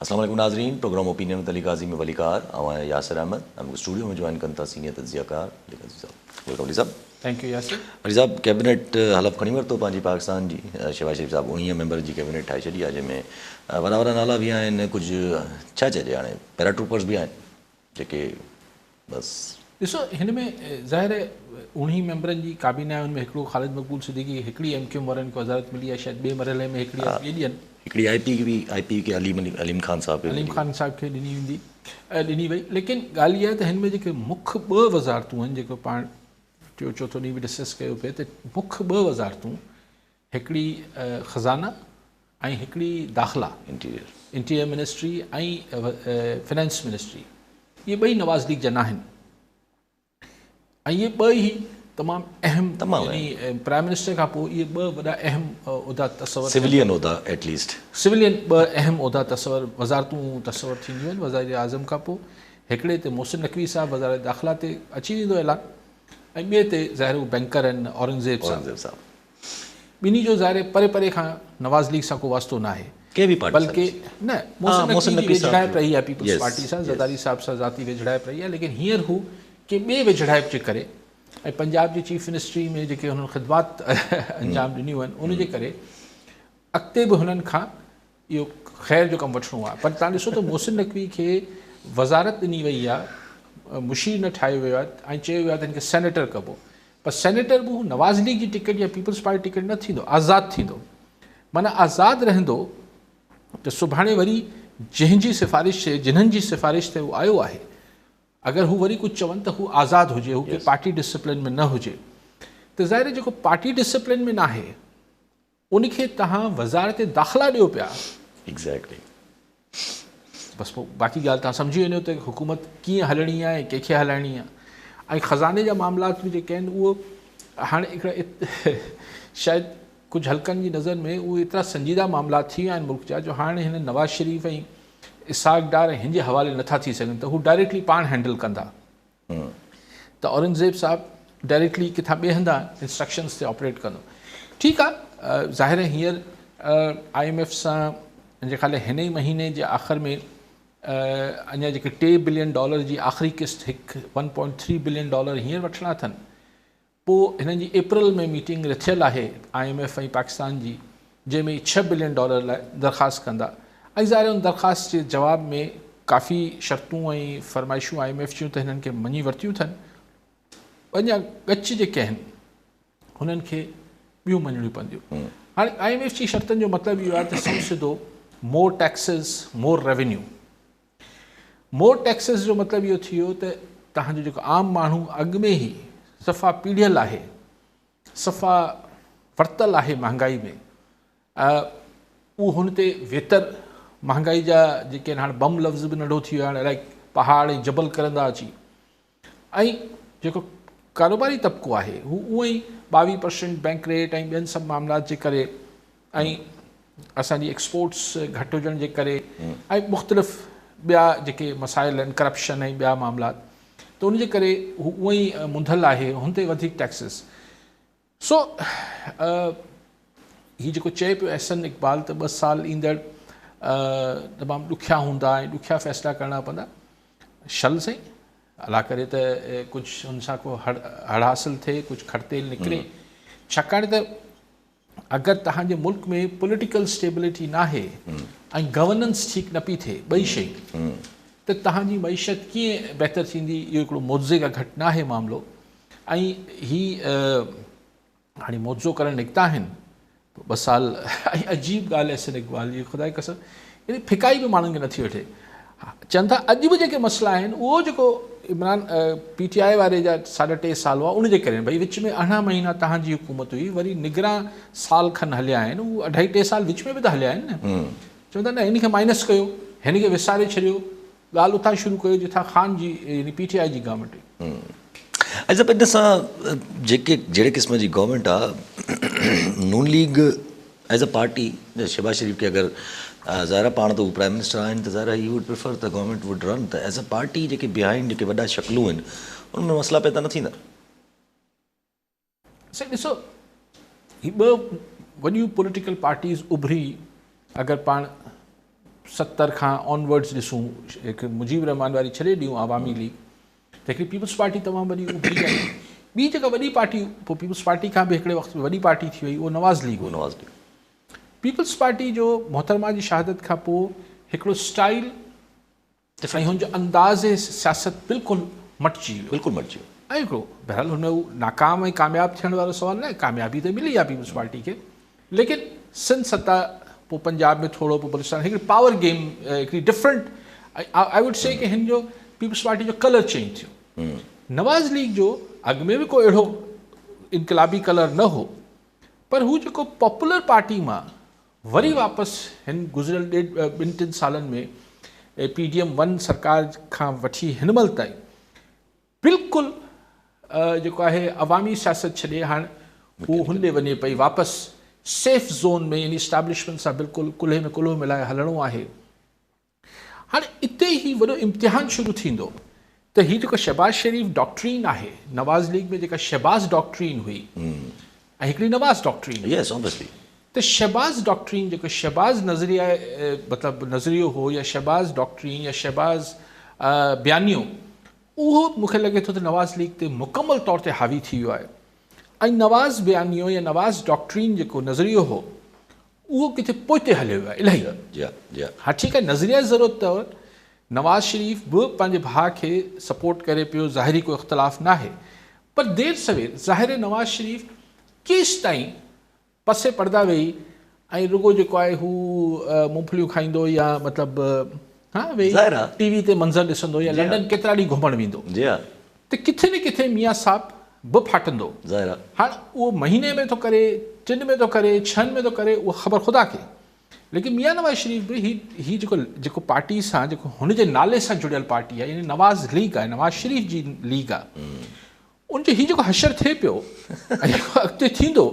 अस्सलाम वालेकुम नाज़रीन, प्रोग्राम ओपिनियन तली काजी में वलीकार आवां यासिर अहमद हमको स्टूडियो में ज्वाइन करता सीनियर तज्जियाकार काजी साहब। वेलकम अली साहब। Thank you Yasir. अली साहब कैबिनेट हलफ खणी वरितो पंहिंजी पाकिस्तान जी। शहबाज शरीफ़ साहब 19 मेंबर जी कैबिनेट ठाहे छॾी आहे, जंहिंमें वॾा वॾा नाला बि आहिनि, कुझु छा चइजे हाणे पैराट्रूपर्स बि आहिनि जेके बसि ॾिसो हिन में ज़ाहिर 19 मेंबरनि जी काबीना आहे, हुन में हिकिड़ो ख़ालिद मक़बूल सिद्दीकी, हिकिड़ी MQM वारनि खे वज़ारत मिली आहे, शायदि ॿिए मरहले में हिकिड़ी ॾियनि, हिकिड़ी IP के अलीम ख़ान साहब खे ॾिनी वई। लेकिन ॻाल्हि इहा आहे त हिन में जेके मुख्य ॿ वज़ारतूं आहिनि, जेको पाण चोथों ॾींहुं बि डिस्कस कयो पिए, त मुख्य ॿ वज़ारतूं, हिकिड़ी ख़ज़ाना ऐं हिकिड़ी दाख़िला इंटीरियर मिनिस्ट्री ऐं फिनेंस मिनिस्ट्री, इहे ॿई नवाज़ लीग जा न आहिनि ऐं इहे ॿ ई तमामु अहम प्राइम मिनिस्टर खां पोइ इहे ॿ वॾा अहम उहिदा तसवर सिविलियन उहिदा एटलीस्ट सिविलियन ॿ अहम उहिदा तसवर वज़ारतूं तसवर थींदियूं आहिनि वज़ीर आज़म खां पोइ। हिकिड़े ते मोहसिन नक़वी साहब वज़ार दाख़िला ते अची वेंदो ऐलान, ऐं ॿिए ते ज़ाहिर हू बैंकर आहिनि औरंगज़ेब साहब। ॿिन्ही जो ज़ाहिर परे परे खां नवाज़ लीग सां को वास्तो न आहे, बल्कि न मोहसिन नक़वी वेझड़ाइप रही आहे पीपल्स पार्टी सां, ज़रदारी साहब सां ज़ाती वेझड़ाइप रही आहे, लेकिन हींअर हू के ॿिए वेझड़ाइप जे करे ऐं पंजाब जी चीफ मिनिस्ट्री में जेके हुननि ख़िदमात अंजाम ॾिनियूं आहिनि उन जे करे अॻिते बि हुननि खां इहो ख़ैर जो कमु वठिणो आहे। पर तव्हां ॾिसो त मोहसिन नक़वी खे वज़ारत ॾिनी वई आहे, मुशीर न ठाहियो वियो आहे ऐं चयो वियो आहे त हिन खे सेनेटर कबो, पर सेनेटर बि हू नवाज़ लीग जी टिकट या पीपल्स पार्टी टिकट न थींदो, आज़ादु थींदो। माना आज़ादु रहंदो त सुभाणे वरी जंहिंजी सिफ़ारिश ते जिन्हनि जी सिफ़ारिश ते उहो आयो आहे, अगरि हू वरी कुझु चवनि त हू आज़ादु हुजे, हू पार्टी डिसिप्लिन में न हुजे, त ज़ाहिर जेको पार्टी डिसिप्लिन में न आहे उनखे तव्हां वज़ारत दाख़िला ॾियो पिया। एग्ज़ैक्टली। बसि पोइ बाक़ी ॻाल्हि तव्हां सम्झी वञो त हुकूमत कीअं हलणी आहे ऐं कंहिंखे हलाइणी आहे। ऐं ख़ज़ाने जा मामलात बि जेके आहिनि उहो हाणे हिकिड़ा शायदि कुझु हल्कनि जी नज़र में उहे एतिरा संजीदा मामलात थी विया आहिनि मुल्क जा, जो हाणे हिन नवाज़ शरीफ़ ऐं इसाक़ डार ऐं हिन जे हवाले नथा थी सघनि, त हू डायरेक्टली पाण हैंडल कंदा। त औरंगज़ेब साहब डायरेक्टली किथां ॿिए हंधा इंस्ट्रक्शन्स ते ऑपरेट कंदो। ठीकु आहे, ज़ाहिर हींअर IMF सां मुंहिंजे ख़्याल हिन ई महीने जे आख़िर में अञा जेके $3 बिलियन जी आख़िरी किस्त, हिकु $1.3 बिलियन हींअर वठिणा अथनि। पोइ हिननि जी अप्रैल में मीटिंग रथियल आहे IMF ऐं पाकिस्तान जी, जंहिंमें $6 बिलियन लाइ दरख़्वास्त कंदा, ऐं ज़ाहिर उन दरख़्वास्त जे जवाब में काफ़ी शर्तूं ऐं फरमाइशूं IMF जूं त हिननि खे मञी वरितियूं अथनि। अञा ॻच जेके आहिनि हुननि खे ॿियूं मञणियूं पवंदियूं। हाणे IMF जी शर्तनि जो मतिलबु इहो आहे त सिधो मोर टैक्सिस मोर रेवेन्यू। मोर टैक्सिस जो मतिलबु इहो थी वियो त तव्हांजो जेको आम माण्हू अॻु में ई सफ़ा पीढ़ियल आहे, सफ़ा वरितल आहे महांगाई में, उहो हुन ते वेतर महांगाई जा जेके आहिनि, हाणे बम लफ़्ज़ बि नंढो थी वियो आहे, अलाए पहाड़ ऐं जबल करंदा अची, ऐं जेको कारोबारी तबिको आहे हू उहो ई 22% बैंक रेट ऐं ॿियनि सभु मामलात जे करे, ऐं असांजी एक्सपोर्ट्स घटि हुजण जे करे, ऐं मुख़्तलिफ़ ॿिया जेके मसाइल आहिनि, करप्शन ऐं ॿिया मामलात, त उनजे करे हू उहो ई मुंधल आहे, हुन ते वधीक टैक्सिस। सो हीउ जेको चए पियो अहसन इक़बाल त 2 साल ईंदड़ तमामु ॾुखिया हूंदा ऐं ॾुखिया फ़ैसिला करणा पवंदा, शल साईं अला करे त कुझु हुन सां को हड़ हासिल थिए, कुझु खड़तेल निकिरे। छाकाणि त अगरि तव्हांजे मुल्क में पॉलिटिकल स्टेबिलिटी न आहे ऐं गवर्नेंस ठीकु न पई थिए, ॿई शयूं, त तव्हांजी मईशत कीअं बहितर थींदी, इहो हिकिड़ो मुआवज़े खां घटि न आहे मामिलो। ऐं हीअ हाणे मुआवज़ो करणु निकिता आहिनि 2 साल, ऐं अजीब ॻाल्हि आहे अहसन इक़बाल जी, ख़ुदा जी कसम यानी फिकाई बि माण्हुनि खे नथी वठे। चवनि था अॼु बि जेके मसइला आहिनि उहो जेको इमरान PTI वारे जा 3.5 साल हुआ उनजे करे, भई विच में 18 महीना तव्हांजी हुकूमत हुई, वरी निगरां साल खनि हलिया आहिनि, उहे 2.5-3 साल विच में बि त हलिया आहिनि न। चवंदा न हिन खे माइनस कयो, हिन खे विसारे छॾियो, ॻाल्हि उतां शुरू कयो जिथां ख़ान जी यानी PTI जी गवर्नमेंट हुई। अच्छा, इन सां जेके जहिड़े क़िस्म जी गवर्नमेंट आहे, Noon league as a party, Shahbaz Sharif खे अगरि ज़ाहिर पाण त हू प्राइम मिनिस्टर आहिनि, त ज़ाहिर यू वुड प्रिफर त गवर्नमेंट वुड रन, त एज़ अ पार्टी जेके बिहाइंड जेके वॾा शक्लूं आहिनि उनमें मसइला पैदा न थींदा? साईं ॾिसो, ही 2 वॾियूं पॉलिटिकल पार्टीज़ उभरी, अगरि पाण 70 खां ऑनवर्ड्स ॾिसूं, हिकु मुजीब रहमान वारी छॾे ॾियूं आवामी लीग, त हिकिड़ी पीपल्स पार्टी तमामु वॾी उभरी आई। ॿी जेका वॾी पार्टी पोइ पीपल्स पार्टी खां बि हिकिड़े वक़्तु में वॾी पार्टी थी वई, उहो नवाज़ लीग हो। नवाज़ लीग पीपल्स पार्टी जो मोहतरमा जी शहादत खां पोइ हिकिड़ो स्टाइल ऐं हुनजो अंदाज़ सियासत बिल्कुलु मटिजी वियो, बिल्कुलु मटिजी वियो। ऐं हिकिड़ो बहरहाल हुन नाकाम ऐं कामयाबु थियण वारो सुवाल न आहे, कामयाबी त मिली आहे पीपल्स पार्टी खे, लेकिन सिंध सत्ता पोइ पंजाब में थोरो, पोइ बलूचिस्तान, हिकिड़ी पावर गेम, हिकिड़ी डिफरेंट, आई वुड से कि हिन जो पीपल्स पार्टी जो कलर चेंज थियो। नवाज़ लीग जो अॻु में बि को अहिड़ो इनकलाबी कलर न हो, पर हू जेको पॉपुलर पार्टी मां वरी वापसि हिन गुज़िरियल 2-3 सालनि में PDM 1 सरकार खां वठी हिन महिल ताईं बिल्कुलु जेको आहे अवामी सियासत छॾे हाणे हू हुन ॾे वञे पई वापसि सेफ ज़ोन में, यानी इस्टेब्लिशमेंट सां बिल्कुलु कुल्हे में कुल्हो मिलाए हलणो आहे। हाणे इते ई वॾो इम्तिहान शुरू थींदो त हीअ जेको शहबाज़ शरीफ़ डॉक्ट्रीन आहे, नवाज़ लीग में जेका शहबाज़ डॉक्ट्रीन हुई ऐं हिकिड़ी नवाज़ डॉक्ट्रीन, यस ऑब्वियसली, त शहबाज़ डॉक्ट्रीन जेको शहबाज़ नज़रिया मतिलबु नज़रियो हो, या शहबाज़ डॉक्ट्रीन या शहबाज़ बयानियो, उहो मूंखे लॻे थो त नवाज़ लीग ते मुकमल तौर ते हावी थी वियो आहे। ऐं नवाज़ बयानियो या नवाज़ डॉक्ट्रीन जेको नज़रियो हो उहो किथे पोइते हलियो वियो आहे इलाही। हा ठीकु आहे, नज़रिया जी ज़रूरत अथव, नवाज़ शरीफ़ बि पंहिंजे भाउ खे सपोर्ट करे पियो, ज़ाहिरी कोई इख़्तिलाफ़ न आहे, पर देर सवेर ज़ाहिर नवाज़ शरीफ़ केसि ताईं पसे पर्दा वेही ऐं रुगो जेको आहे हू मूंगफलियूं खाईंदो या मतिलबु हा वेही टीवी ते मंज़र ॾिसंदो या लंडन केतिरा ॾींहं घुमणु वेंदो, त किथे न किथे मियां साहब बि फाटंदो। हाणे उहो महीने में थो करे, 3 में थो करे, 6 में थो करे, उहा ख़बर ख़ुदा खे, लेकिन मियां नवाज़ शरीफ़ बि ही जेको पार्टी सां, जेको हुनजे नाले सां जुड़ियल पार्टी आहे, यानी नवाज़ लीग आहे, नवाज़ शरीफ़ जी लीग आहे, उनजो हीउ जेको हशर थिए पियो ऐं जेको अॻिते थींदो,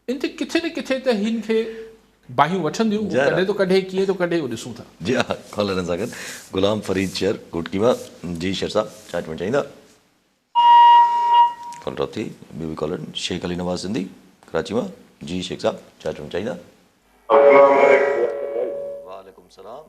इन ते किथे न किथे त हिन खे बाहियूं वठंदियूं, कॾहिं थो कढे, कीअं थो कढे, उहो ॾिसूं था। जी हा, कॉलरनि सां गॾु गुलाम फरीद शेर कोटकी मां। जी शेर साहब, छा चवणु चाहींदा? कॉल ड्रॉप थी। ॿियो बि कॉलर शेख अली नवाज़ सिंधी कराची मां। जी शेख साहब, छा चवणु चाहींदा? वालेकुम सलाम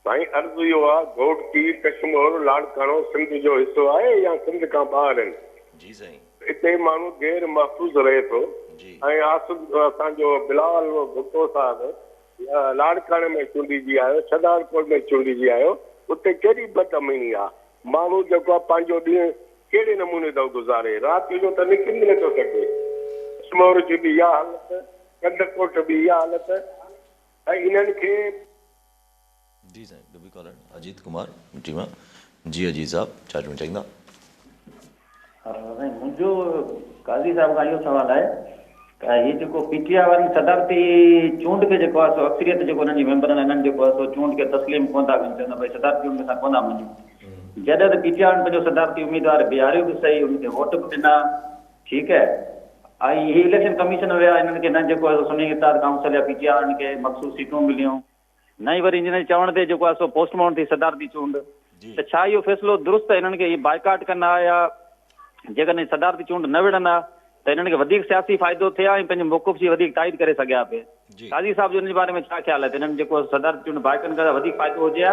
साईं, अर्ज़ु इहो आहे, घोटकी कश्मीर लाड़काणो सिंध जो हिसो आहे या सिंध खां ॿाहिरि आहिनि? जी साईं, हिते माण्हू गैर महफ़ूज़ रहे थो ऐं असांजो बिलाल भुट्टो साहिबु लाड़काणे में चूंडिजी आयो, छदारपुर में चूंडिजी आयो, उते कहिड़ी बदअमीनी आहे। माण्हू जेको आहे पंहिंजो ॾींहुं कहिड़े नमूने थो गुज़ारे, राति जो त निकिरी नथो सघे। कश्मीर जी बि इहा हालत, कंदकोट बि इहा हालत, ऐं इन्हनि खे। जी साईं, ॿियो बि कॉलर अजीत कुमार मिठी मां। जी अजीत साहब, छा चवणु चाहींदा? मुंहिंजो काज़ी साहिब खां इहो सवाल आहे त हीअ जेको PTI वारी सदारती चूंड खे जेको आहे सो अक्सरियत जेको हुननि जी मेंबरनि हिननि जेको आहे सो चूंड खे तस्लीम कोन था कनि, चवंदा भई सदारती चूंड में असां कोन था मञूं। जॾहिं त PTI पंहिंजो सदारती उम्मीदवार बिहारियो बि सही, उनखे वोट बि ॾिना, ठीकु आहे, ऐं हीअ इलेक्शन कमीशन विया, हिननि खे न जेको आहे सुनी इताद काउंसिल या PTI खे मख़सूस सीटूं मिलियूं, न ई वरी हिन चवण ते जेको आहे सो पोस्टपोन थी सदारती चूंड, त छा इहो फ़ैसिलो दुरुस्त आहे? हिननि खे इहे बाइकाट कंदा या जेकॾहिं सदारती चूंड न विढ़ंदा त हिननि खे वधीक सियासी फ़ाइदो थिए ऐं पंहिंजे मौक़ुफ़ जी वधीक ताईद करे सघिया पिए? काज़ी साहिब जो हिन जे बारे में छा ख़्यालु आहे? हिननि जेको सदारती चूंड बाइकनि खां वधीक फ़ाइदो हुजे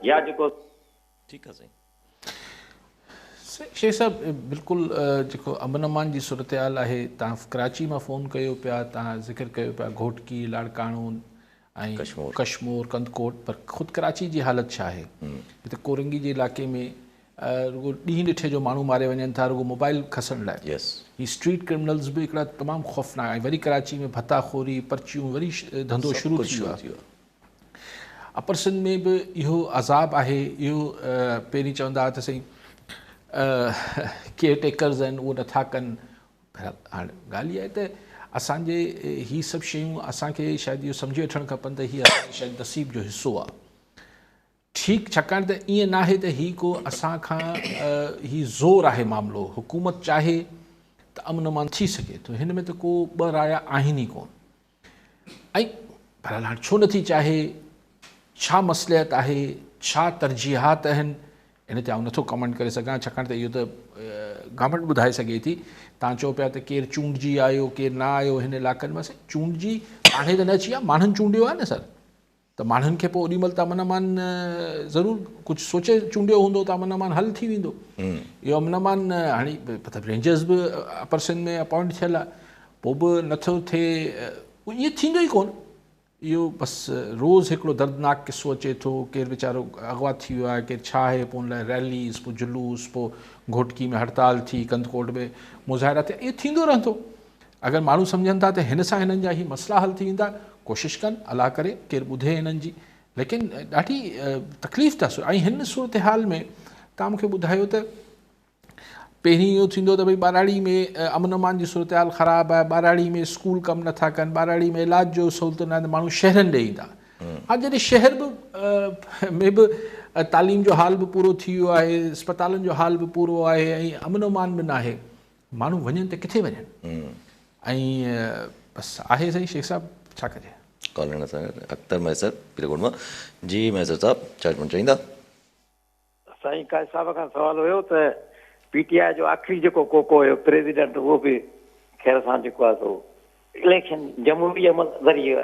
या जेको? ठीकु आहे साईं। शेख साहिब, बिल्कुलु जेको अमन अमान जी सूरत हाल आहे, तव्हां कराची मां फ़ोन कयो पिया, तव्हां ज़िक्र कयो पिया घोटकी, लाड़काणो ऐं कश्मीर, कंदकोट, पर ख़ुदि कराची जी हालत छा आहे? हिते कोरंगी जे इलाइक़े में रुगो ॾींहुं ॾिठे जो माण्हू मारे वञनि था रुगो मोबाइल खसण लाइ। ही स्ट्रीट क्रिमिनल्स बि हिकिड़ा तमामु ख़ौफ़नाक आहे। वरी कराची में भताखोरी, पर्चियूं, वरी धंधो शुरू थी वियो आहे। अपर सिंध में बि इहो अज़ाब आहे। इहो पहिरीं चवंदा हुआ त साईं केयर टेकर्स आहिनि, उहो नथा कनि। हाणे ॻाल्हि इहा आहे त असांजे हीअ सभु शयूं असांखे शायदि इहो सम्झी वठणु खपनि त हीअ असांजे शायदि नसीब जो हिसो आहे। ठीकु, छाकाणि त ईअं न आहे त हीअ को असां खां हीअ ज़ोर आहे मामिलो। हुकूमत चाहे त अमन अमान थी सघे थो, हिन में त को ॿ राया आहिनि ई कोन। ऐं बहरहाल हाणे छो नथी चाहे, छा मसलियत आहे, छा तरजीहात आहिनि, इन ते आउं नथो कमेंट करे सघां, छाकाणि त इहो त गवर्नमेंट ॿुधाए सघे थी। तव्हां चओ पिया त केरु चूंडिजी आयो, केरु न आयो हिन इलाइक़नि में। चूंडिजी हाणे त न अची आहे, माण्हुनि चूंडियो आहे न सर। त माण्हुनि खे पोइ ओॾीमहिल त अमन अमान ज़रूरु कुझु सोचे चूंडियो हूंदो त अमन अमान हल थी वेंदो। इहो अमन अमान हाणे मतिलबु रेंजर्स बि अपर सिंध में अपॉइंट थियल आहे, पोइ बि नथो थिए, इहो थींदो ई कोन। इहो बसि रोज़ु हिकिड़ो दर्दनाक किस्सो अचे थो, केरु वीचारो अगवा थी वियो आहे, केरु छा आहे, पोइ उन लाइ रैलीज़, पोइ जुलूस, पोइ घोटकी में हड़ताल थी, कंदकोट में मुज़ाहिरा थिया, इहो थींदो रहंदो। अगरि माण्हू सम्झनि था त हिन सां हिननि जा ई मसइला हल थी वेंदा, कोशिशि कनि अलाह करे केरु ॿुधे हिननि जी, लेकिन ॾाढी तकलीफ़ था। ऐं हिन सूरत हाल में तव्हां मूंखे ॿुधायो त पहिरीं इहो थींदो त भई ॿाराड़ी में अमन अमान जी सूरत हाल ख़राबु आहे, ॿाराड़ी में स्कूल कमु नथा कनि, ॿाराड़ी में इलाज जो सहूलियत न आहे, त माण्हू शहरनि ॾे ईंदा। हा, जॾहिं शहर में बि तालीम जो हाल बि पूरो थी वियो आहे, अस्पतालनि जो हाल बि पूरो आहे, ऐं अमन अमान बि न आहे, माण्हू वञनि त किथे वञनि? ऐं बसि आहे सही शेख साहब, छा कजे? कॉलर सर अख्तर मैसर पीरकोट मां। जी मैसर साहब, छा चाहींदा? साईं काज़ी साहब खां सवाल हुयो त पीटीआई जो आख़िरी जेको कोको हुयो प्रेसिडेंट, उहो बि ख़ैर सां जेको आहे सो इलेक्शन जमहूरी अमल ज़रिए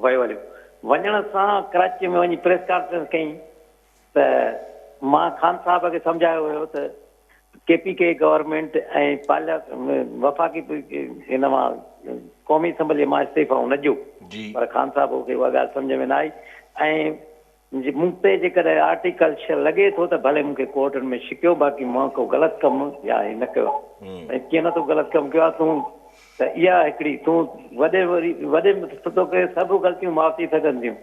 वियो हलियो। वञण सां कराची में वञी प्रेस कॉन्फ्रेंस कई त मां ख़ान साहब खे सम्झायो हुयो त KPK गवर्नमेंट ऐं वफ़ाक़ी हिन मां क़ौमी असम्बली मां इस्तीफ़ा न ॾियो, पर ख़ान साहब खे उहा ॻाल्हि सम्झ में न आई। ऐं मूं ते जेकॾहिं आर्टिकल 6 लॻे थो त भले मूंखे कोर्टनि में छिकियो, बाक़ी मां को ग़लति कमु या न कयो ऐं कीअं नथो ग़लति कमु कयो आहे तूं, त इहा हिकिड़ी तूं वॾे तोखे सभु ग़लतियूं माफ़ थी सघनि थियूं।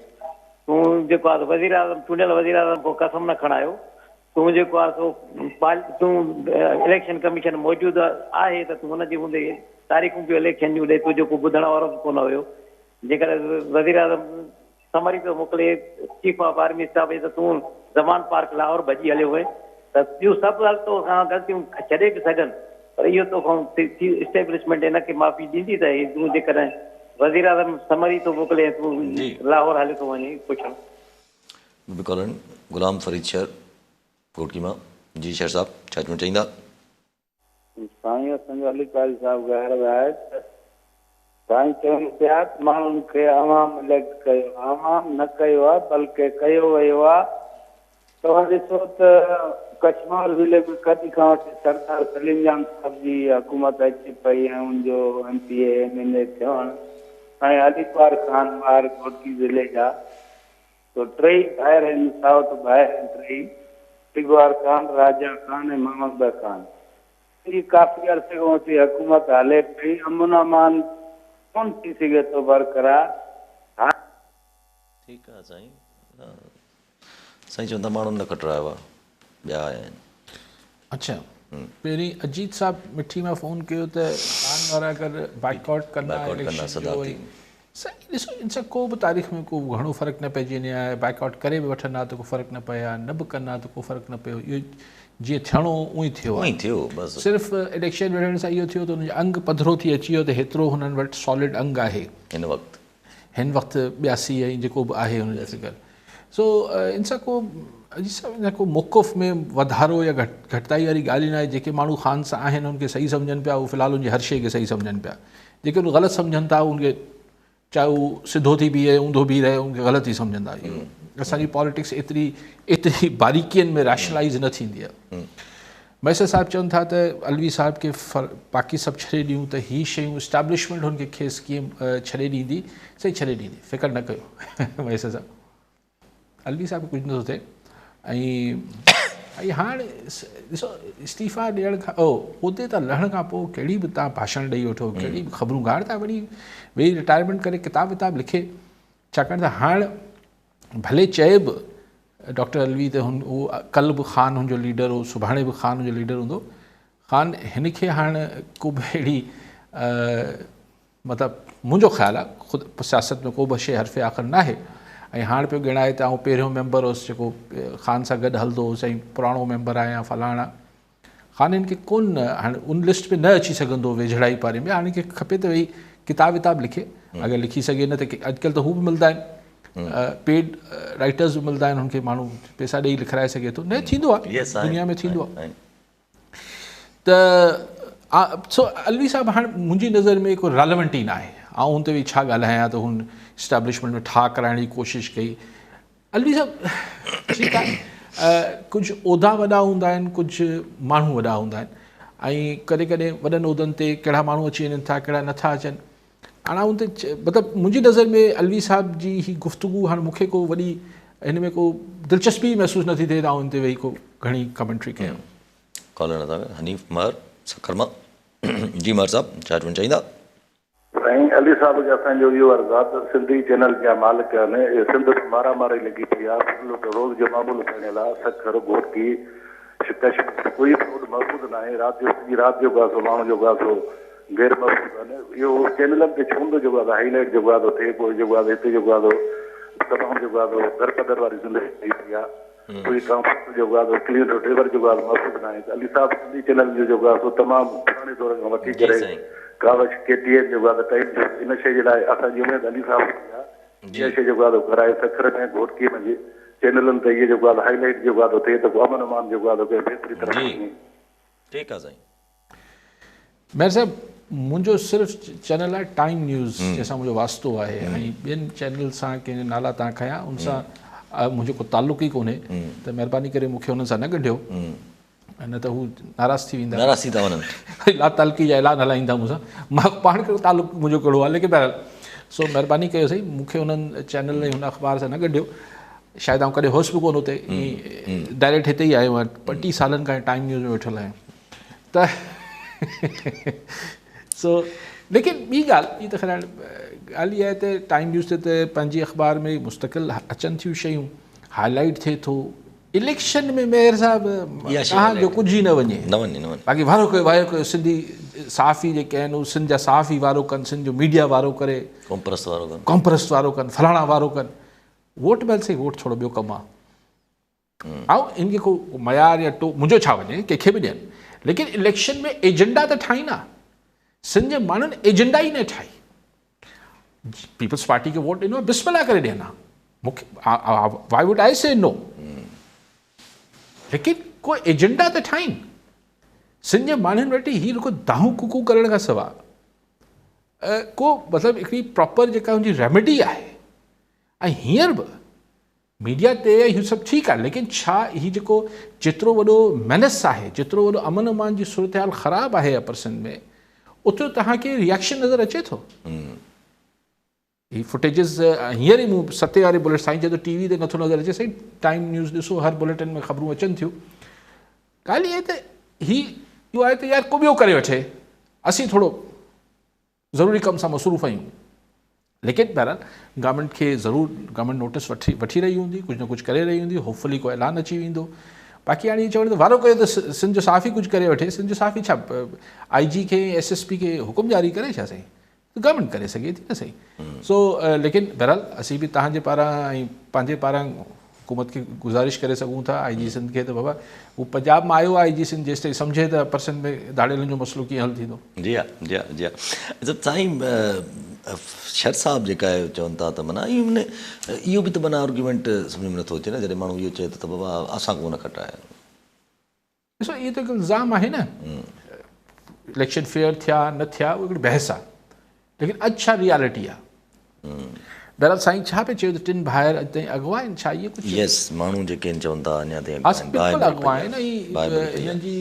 तूं जेको आहे वज़ीर आज़म, चूंडियल वज़ीर आज़म पोइ कसम न खणायो, तूं जेको आहे सो तूं इलेक्शन कमीशन मौजूदु आहे त तूं हुनजी हूंदे तारीख़ूं बि इलेक्शन जूं ॾे, तूं जेको ॿुधण वारो बि कोन हुयो। जेकॾहिं वज़ीर आज़म समरी पियो मोकिले चीफ ऑफ आर्मी स्टाफ त तूं ज़मान पार्क लाहौर भॼी हलियो वए, त इहो सभु ॻाल्हि खां ग़लतियूं छॾे बि सघनि, पर इहो तोखां इस्टेब्लिशमेंट हिनखे माफ़ी ॾींदी त तूं जेकॾहिं वज़ीर आज़म समरी थो मोकिले तूं लाहौर हली थो वञे पुछण। गुलाम फरीद शहर कोटकी मां। जी शहर साहब, छा चाहींदा? साईं असांजो अली काज़ी साहब ॻाल्हाए रहिया आहे त साईं चवनि पिया माण्हुनि खे आवाम इलेक्ट कयो, आवाम न कयो आहे बल्कि कयो वियो आहे। तव्हां ॾिसो त कशमाल ज़िले में कॾहिं खां वठी सरदार सलीम जान साहिब जी हुकूमत अची पई ऐं हुनजो MPA MLA थियणु, ऐं अलीपार ख़ान ॿार घोटकी ज़िले जा, तो टई ॿाहिरि आहिनि, साउथ ॿाहिरि आहिनि टई, टिगवार ख़ान, राजा ख़ान ऐं मोहम्मद ख़ान। ही काफ़ी अर्से खां वठी हुकूमत हले पई, अमन अमान कोन थी सघे थो बरक़रार। ठीकु आहे साईं, साईं चवनि था माण्हुनि न कटरायो आहे, ॿिया आया आहिनि। अच्छा, पहिरीं अजीत साहब मिठी में फ़ोन कयो त ख़ान वारा अगरि बाइकआउट कंदा ॾिसो, इन सां को बि तारीख़ में को घणो फ़र्क़ु न पइजी वञे आहे। बाइकआउट करे बि वठंदा त को फ़र्क़ु न पए, न बि कंदा त को फ़र्क़ु न पियो। इहो जीअं थियणो उअं ई थियो बसि। सिर्फ़ु इलेक्शन विढ़ण सां इहो थियो त हुनजो अंग पधरो थी अची वियो, त हेतिरो हुननि वटि सॉलिड अंग आहे हिन वक़्तु 82 ऐं जेको बि आहे हुनजा फिगर। सो इन सां को अजीत साहब, इन को मौक़ुफ़ में वधारो या घटिताई वारी ॻाल्हि न आहे। जेके माण्हू ख़ान सां आहिनि उनखे सही सम्झनि पिया, उहे फ़िलहालु उनजी हर शइ खे सही सम्झनि पिया। जेके उन ग़लति सम्झनि था उनखे, चाहे उहो सिधो थी बीहे ऊंधो बि रहे, उनखे ग़लति ई सम्झंदा। इहो असांजी पॉलिटिक्स एतिरी बारीकियुनि में रैशनलाइज़ न थींदी आहे। मैसर साहब चवनि था त अलवी साहब खे बाक़ी सभु छॾे ॾियूं त ही शयूं इस्टेब्लिशमेंट हुनखे खेसि कीअं छॾे ॾींदी, सही छॾे ॾींदी, फ़िक्रु न कयो। मैसर साहब, अलवी साहब खे कुझु नथो थिए। ऐं हाणे ॾिसो, इस्तीफ़ा ॾियण खां उहिदे तां लहण खां पोइ कहिड़ी बि तव्हां भाषण ॾेई वठो, कहिड़ी बि ख़बरूं गाड़ था वरी वेही रिटायरमेंट करे किताब विताब लिखे, छाकाणि त हाणे भले चए बि डॉक्टर अलवी त उहो कल्ह बि ख़ान हुनजो लीडर हो, सुभाणे बि ख़ान हुनजो लीडर हूंदो। ख़ान हिन खे हाणे को बि अहिड़ी मतिलबु मुंहिंजो ख़्यालु आहे, ख़ुदि सियासत में को बि शइ हर्फ़े आख़िर न आहे। ऐं हाणे पियो ॻणाए त आउं पहिरियों मेंबर हुउसि जेको ख़ान सां गॾु हलंदो हुउसि, ऐं पुराणो मेंबर आहियां फलाणा। ख़ान हिन खे कोन हाणे उन लिस्ट में न अची सघंदो वेझड़ाई पारे में। हाणे खे खपे त भई किताब विताब लिखे, अगरि लिखी सघे न त अॼुकल्ह त हू बि मिलंदा आहिनि, पेड राइटर्स बि मिलंदा आहिनि, हुनखे माण्हू पैसा ॾेई लिखाराए सघे थो। न थींदो आहे, दुनिया में थींदो आहे। त सो अलवी साहब हाणे मुंहिंजी नज़र में को रेलेवेंट ई न आहे। ऐं हुन ते वेही छा ॻाल्हायां त हुन इस्टेब्लिशमेंट में ठाह कराइण जी कोशिशि कई। अलवी साहब ठीकु आहे, कुझु उहिदा वॾा हूंदा आहिनि, कुझु माण्हू वॾा हूंदा आहिनि, ऐं कॾहिं कॾहिं वॾनि उहिदनि ते कहिड़ा माण्हू अची वञनि था, कहिड़ा नथा अचनि। हाणे हुन ते मतिलबु मुंहिंजी नज़र में अलवी साहब जी ही गुफ़्तगू हाणे मूंखे को वॾी हिन में को दिलचस्पी महसूसु नथी थिए त हिन ते वेही को घणी कमेंट्री कयां। कॉलर नथा हनीफ़ मर सखरमा जी मर साहब छा चवणु चाहींदा? साईं अली साहब खे असांजो इहो अर्ज़ु आहे त सिंधी चैनल जा मालिक आहिनि, सिंध में मारामारी लॻी पई आहे, रोज़ जो मामूल थियण लाइ सखर घोटकी शिकश कोई महफ़ूज़ न आहे। राति जो सॼी राति जो गासो माण्हू जो गासो गैर महफ़ूज़ आहिनि। इहो चैनलनि ते छूंद जो आहे, हाईलाइट जो आहे, थिए पोइ जो आहे, हिते जो आहे तमामु जो आहे दर पदर वारी ज़िंदगी थी पई आहे। कोई ट्रांसपोर्ट जो आहे क्लीन ड्राइवर जो आहे महफ़ूज़ न आहे। अली साहब सिंधी चैनल जो आहे तमामु पुराणे दौर खां वठी करे कावच KTN जो आहे टाइम जो इन शइ जे लाइ असांजी उमेदु अली साहब जी आहे। इहा शइ जो आहे कराए सखर में घोटकी में चैनलनि ते इहे जो आहे हाईलाइट जो आहे थिए त अमन अमान जो आहे बेहतरी तरह। ठीकु आहे साईं। मेहर साहब मुंहिंजो सिर्फ़ु चैनल आहे टाइम न्यूज़ जंहिंसां मुंहिंजो वास्तो आहे, ऐं ॿियनि चैनल सां कंहिंजा नाला तव्हां खयां उन सां मुंहिंजो को ताल्लुक़ ई कोन्हे, त महिरबानी करे मूंखे हुननि सां न ॻंढियो, न त हू नाराज़ थी वेंदा, नाराज़ थी था वञनि, लाताल्की जा ऐलान हलाईंदा मूंसां। मां पाण खे ताल्लुक़ मुंहिंजो कहिड़ो आहे, लेकिन बहरहाल सो महिरबानी कयो साईं, मूंखे हुननि चैनल ऐं हुन अख़बार सां न ॻंढियो। शायदि आउं कॾहिं होसि बि कोन हुते, डायरेक्ट हिते ई आयो आहियां, 25 सालनि खां टाइम न्यूज़ में वेठल आहियां त सो लेकिन ॿी ॻाल्हि त ख़ैर ॻाल्हि इहा आहे त टाइम न्यूज़ ते त पंहिंजी अख़बार में मुस्तक़िल अचनि थियूं शयूं, हाईलाइट थिए थो। इलेक्शन में मेयर साहब तव्हांजो कुझु ई न वञे, बाक़ी वारो कयो सिंधी सहाफ़ी जेके आहिनि उहे सिंध जा सहाफ़ी वारो कनि, सिंध जो मीडिया वारो करे, कॉम्प्रस्ट वारो कनि, फलाणा वारो कनि। वोट महिल साईं वोट थोरो ॿियो कमु आहे। ऐं इनखे को मयार या मुंहिंजो छा वञे कंहिंखे बि ॾियनि, लेकिन इलेक्शन में एजेंडा त ठाही न। सिंध जे माण्हुनि एजेंडा ई न ठाही। पीपल्स पार्टी खे वोट ॾिनो आहे बिस्मिल्लाह करे ॾियनि हा, मूंखे वाई वुड आई से नो, लेकिन को एजेंडा त ठाहीनि। सिंध जे माण्हुनि वटि हीअ रुॻो दाहूं कुकू करण खां सवाइ को मतिलबु हिकिड़ी प्रॉपर जेका हुनजी रेमेडी आहे। ऐं हींअर बि मीडिया ते इहो सभु ठीकु आहे, लेकिन छा हीउ जेको जेतिरो वॾो मेनस आहे, जेतिरो वॾो अमन अमान जी सूरत हाल ख़राबु आहे अपर सिंध में, ओतिरो तव्हांखे रिएक्शन नज़र अचे थो। ही फुटेजिस हींअर ई मूं 7 वारे बुलेट साईं जॾहिं TV ते नथो नज़र अचे साईं, टाइम न्यूज़ ॾिसो हर बुलेटिन में ख़बरूं अचनि थियूं। ॻाल्हि इहा आहे त इहो आहे त यार को ॿियो करे वठे, असीं थोरो ज़रूरी कम सां मसरूफ़ आहियूं। लेकिन बहरहाल गवर्नमेंट खे ज़रूरु गवर्नमेंट नोटिस वठी रही हूंदी, कुझु न कुझु करे रही हूंदी, होपफुली को ऐलान अची वेंदो। बाक़ी हाणे इहो चवणु त वारो कयो त सिंध जो सहाफ़ी कुझु करे वठे, सिंध जो सहाफ़ी छा IG खे SSP खे हुकुम जारी करे छा साईं, गवर्नमेंट करे सघे थी न साईं। सो लेकिन बहरहाल असीं बि तव्हांजे पारां ऐं पंहिंजे पारां हुकूमत खे गुज़ारिश करे सघूं था IG सिंध खे त बाबा हू पंजाब मां आयो आहे IG सिंध, जेसि ताईं सम्झे त अपर सिंध में दाड़ेलनि जो मसइलो कीअं हल थींदो। जी हा जी हा जी हा। साईं शर साहब जेका आहे चवनि था त माना इहो बि त माना आर्ग्यूमेंट सम्झ में नथो अचे न, जॾहिं माण्हू इहो चए त बाबा असां कोन खटाया। ॾिसो इहो त हिकु इल्ज़ाम आहे न, इलेक्शन फेयर थिया न थिया उहा हिकिड़ी बहस आहे, लेकिन अॼु छा रियालिटी आहे। दरअसल साईं छा पियो चयो त 3 भाइर अॼु ताईं अॻुवा आहिनि, छा इहे कुझु यस माण्हू जेके आहिनि चवनि था अञा ताईं बिल्कुलु अॻुवा आहिनि हिननि जी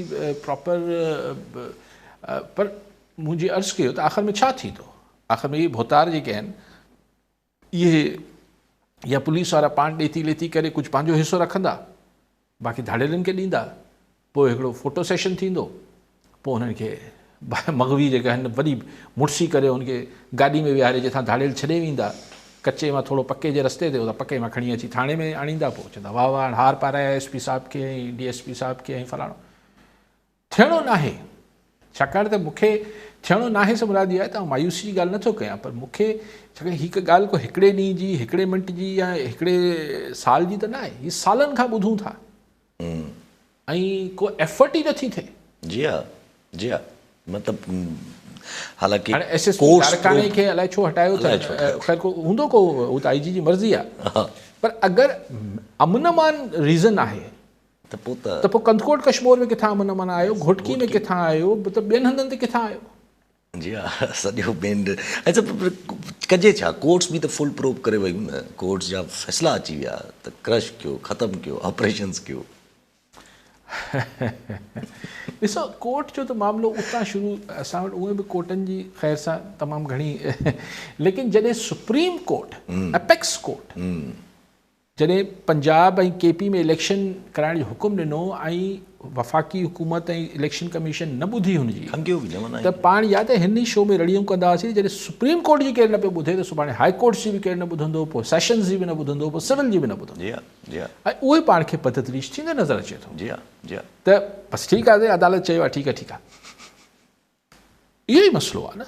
प्रॉपर। पर मुंहिंजी अर्ज़ु कयो त आख़िर में छा थींदो, आख़िर में इहे भोतार जेके आहिनि इहे या पुलिस वारा पाण ॾेती लेती करे कुझु पंहिंजो हिसो रखंदा, बाक़ी धाड़ेलनि खे ॾींदा, पोइ हिकिड़ो फोटो सेशन थींदो, पोइ हुननि खे मग़वी जेका आहिनि वॾी मुड़सी करे हुनखे गाॾी में विहारे जिथां धाड़ेल छॾे वेंदा, कचे मां थोरो पके जे रस्ते ते, उता पके मां खणी अची थाणे में आणींदा, पोइ चवंदा वाह वाह हार पाराया SP साहिब खे ऐं DSP साहिब खे ऐं फलाणो। थियणो न आहे, छाकाणि त मूंखे थियणो न आहे सभु मुराद इहा आहे त मायूसी जी ॻाल्हि नथो कयां, पर मूंखे छाकाणि हिकु ॻाल्हि को हिकिड़े ॾींहं जी, हिकिड़े मिंट जी या हिकिड़े साल जी त न आहे, हीअ सालनि खां ॿुधूं था ऐं को एफर्ट ई नथी थिए। जी हा जी हा, मतिलबु हालांकि SSP कारखाने खे अलाए छो हटायो त ख़ैर को हूंदो को उहो त IG जी मर्ज़ी आहे, पर अगरि अमन अमान रीज़न आहे त पोइ कंदकोट कश्मीर में किथां अमन अमान आयो, घोटकी में किथां आयो, मतिलबु ॿियनि हंधनि ते किथां आयो। जी हाँ सॼो बेंड अच्छा कजे छा कोर्ट्स बि त फुल प्रूफ करे वयूं न कोर्ट्स जा फ़ैसिला अची विया त क्रश कयो ख़तमु कयो ऑपरेशन्स कयो ॾिसो कोर्ट जो त मामिलो उतां शुरू असां वटि उहे बि कोर्टनि जी ख़ैर सां तमामु घणी लेकिन जॾहिं सुप्रीम कोर्ट एपेक्स कोर्ट जॾहिं पंजाब ऐं केपी में इलेक्शन कराइण जो हुकुम ॾिनो ऐं वफ़ाक़ी हुकूमत ऐं इलेक्शन कमीशन न ॿुधी हुनजी खंगियो बि न माना त पाण या त हिन शो में रड़ियूं कंदा हुआसीं जॾहिं सुप्रीम कोर्ट जी केरु न पियो ॿुधे त सुभाणे हाई कोर्ट्स जी बि केरु न ॿुधंदो पोइ सेशन्स जी बि न ॿुधंदो पोइ सिविल जी बि न ॿुधंदो जी हाँ जी हाँ ऐं उहे पाण खे पद्धतरीश थींदे नज़र अचे थो जी हाँ जी हाँ त बसि ठीकु आहे अदालत चयो आहे ठीकु आहे इहो ई मसइलो आहे न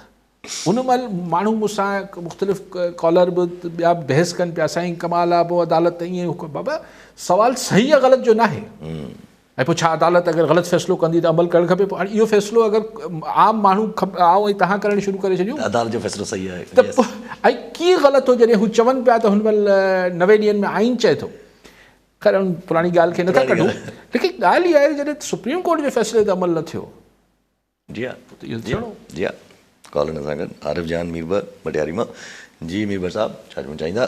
उन महिल माण्हू मूंसां मुख़्तलिफ़ कॉलर बि ॿिया बहस कनि पिया साईं कमाल आहे पोइ अदालत त ईअं हुकुम बाबा सुवालु सही या ग़लति जो नाहे ऐं पोइ छा अदालत अगरि ग़लति फ़ैसिलो कंदी त अमल करणु खपे पोइ हाणे इहो फ़ैसिलो अगरि आम माण्हू आऊं ऐं तव्हां करणु शुरू करे छॾियूं अदालत जो फ़ैसिलो सही आहे त पोइ ऐं कीअं ग़लति हो जॾहिं हू चवनि पिया त हुन महिल 90 ॾींहंनि में आइन चए थो ख़ैर पुराणी ॻाल्हि खे नथा कढूं लेकिन ॻाल्हि इहा आहे जॾहिं सुप्रीम कोर्ट जे फ़ैसिले ते अमल न थियो जी हाँ त इहो जी हाँ जी हाँ कॉल सां गॾु आरिफ़ जान मीरबर मटियारी मां जी मीरबर साहब छा चवणु चाहींदा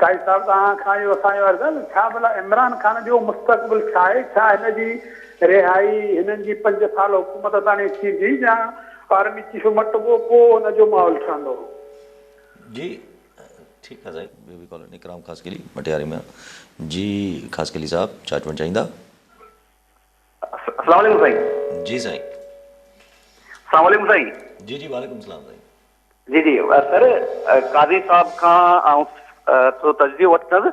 काई साहब तव्हां खां इहो असांजो अर्ज़ु आहे छा भला इमरान ख़ान जो मुस्तक़बिल छा आहे छा हिन जी रिहाई हिननि जी 5 साल हुकूमत ताणी थींदी या आर्मी चीफ मटिबो पोइ हुनजो माहौल ठहंदो जी ठीकु आहे साईं ॿियो बि कॉल इकराम ख़ासि कली मटियारी में जी ख़ासि कली साहब छा चवणु चाहींदा अस्सलाम वालेकुम साईं जी साईं अस्सलाम वालेकुम साईं जी जी वालेकुम सलाम साईं जी जी सर काज़ी साहब खां थोरो तजज़ियो वठंदुसि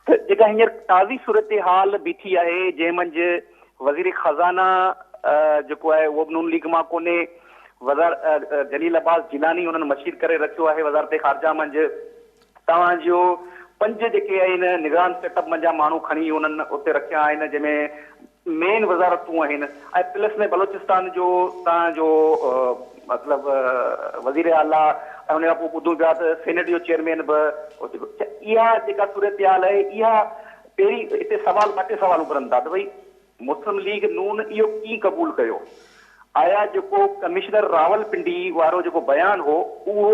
त जेका हींअर ताज़ी सूरत हाल बीठी आहे जंहिं मंझि वज़ीर ख़ज़ाना जेको आहे उहो बि नून लीग मां कोन्हे जलील अब्बास जिलानी उन्हनि मशीर करे रखियो आहे वज़ारत ख़ारजा मंझि तव्हांजो 5 जेके आहिनि निगरान सेटअप मंझां माण्हू खणी उन्हनि उते रखिया आहिनि जंहिंमें मेन वज़ारतूं आहिनि ऐं प्लस में बलोचिस्तान जो तव्हांजो मतिलबु वज़ीर आला ऐं उन खां पोइ ॿुधूं पिया त सेनेट जो चेयरमैन बि इहा जेका सूरत हाल आहे इहा पहिरीं हिते सवाल 2 सवाल उभरनि था त भई मुस्लिम लीग नून इहो कीअं क़बूल कयो आया जेको कमिश्नर रावलपिंडी वारो जेको बयानु हो उहो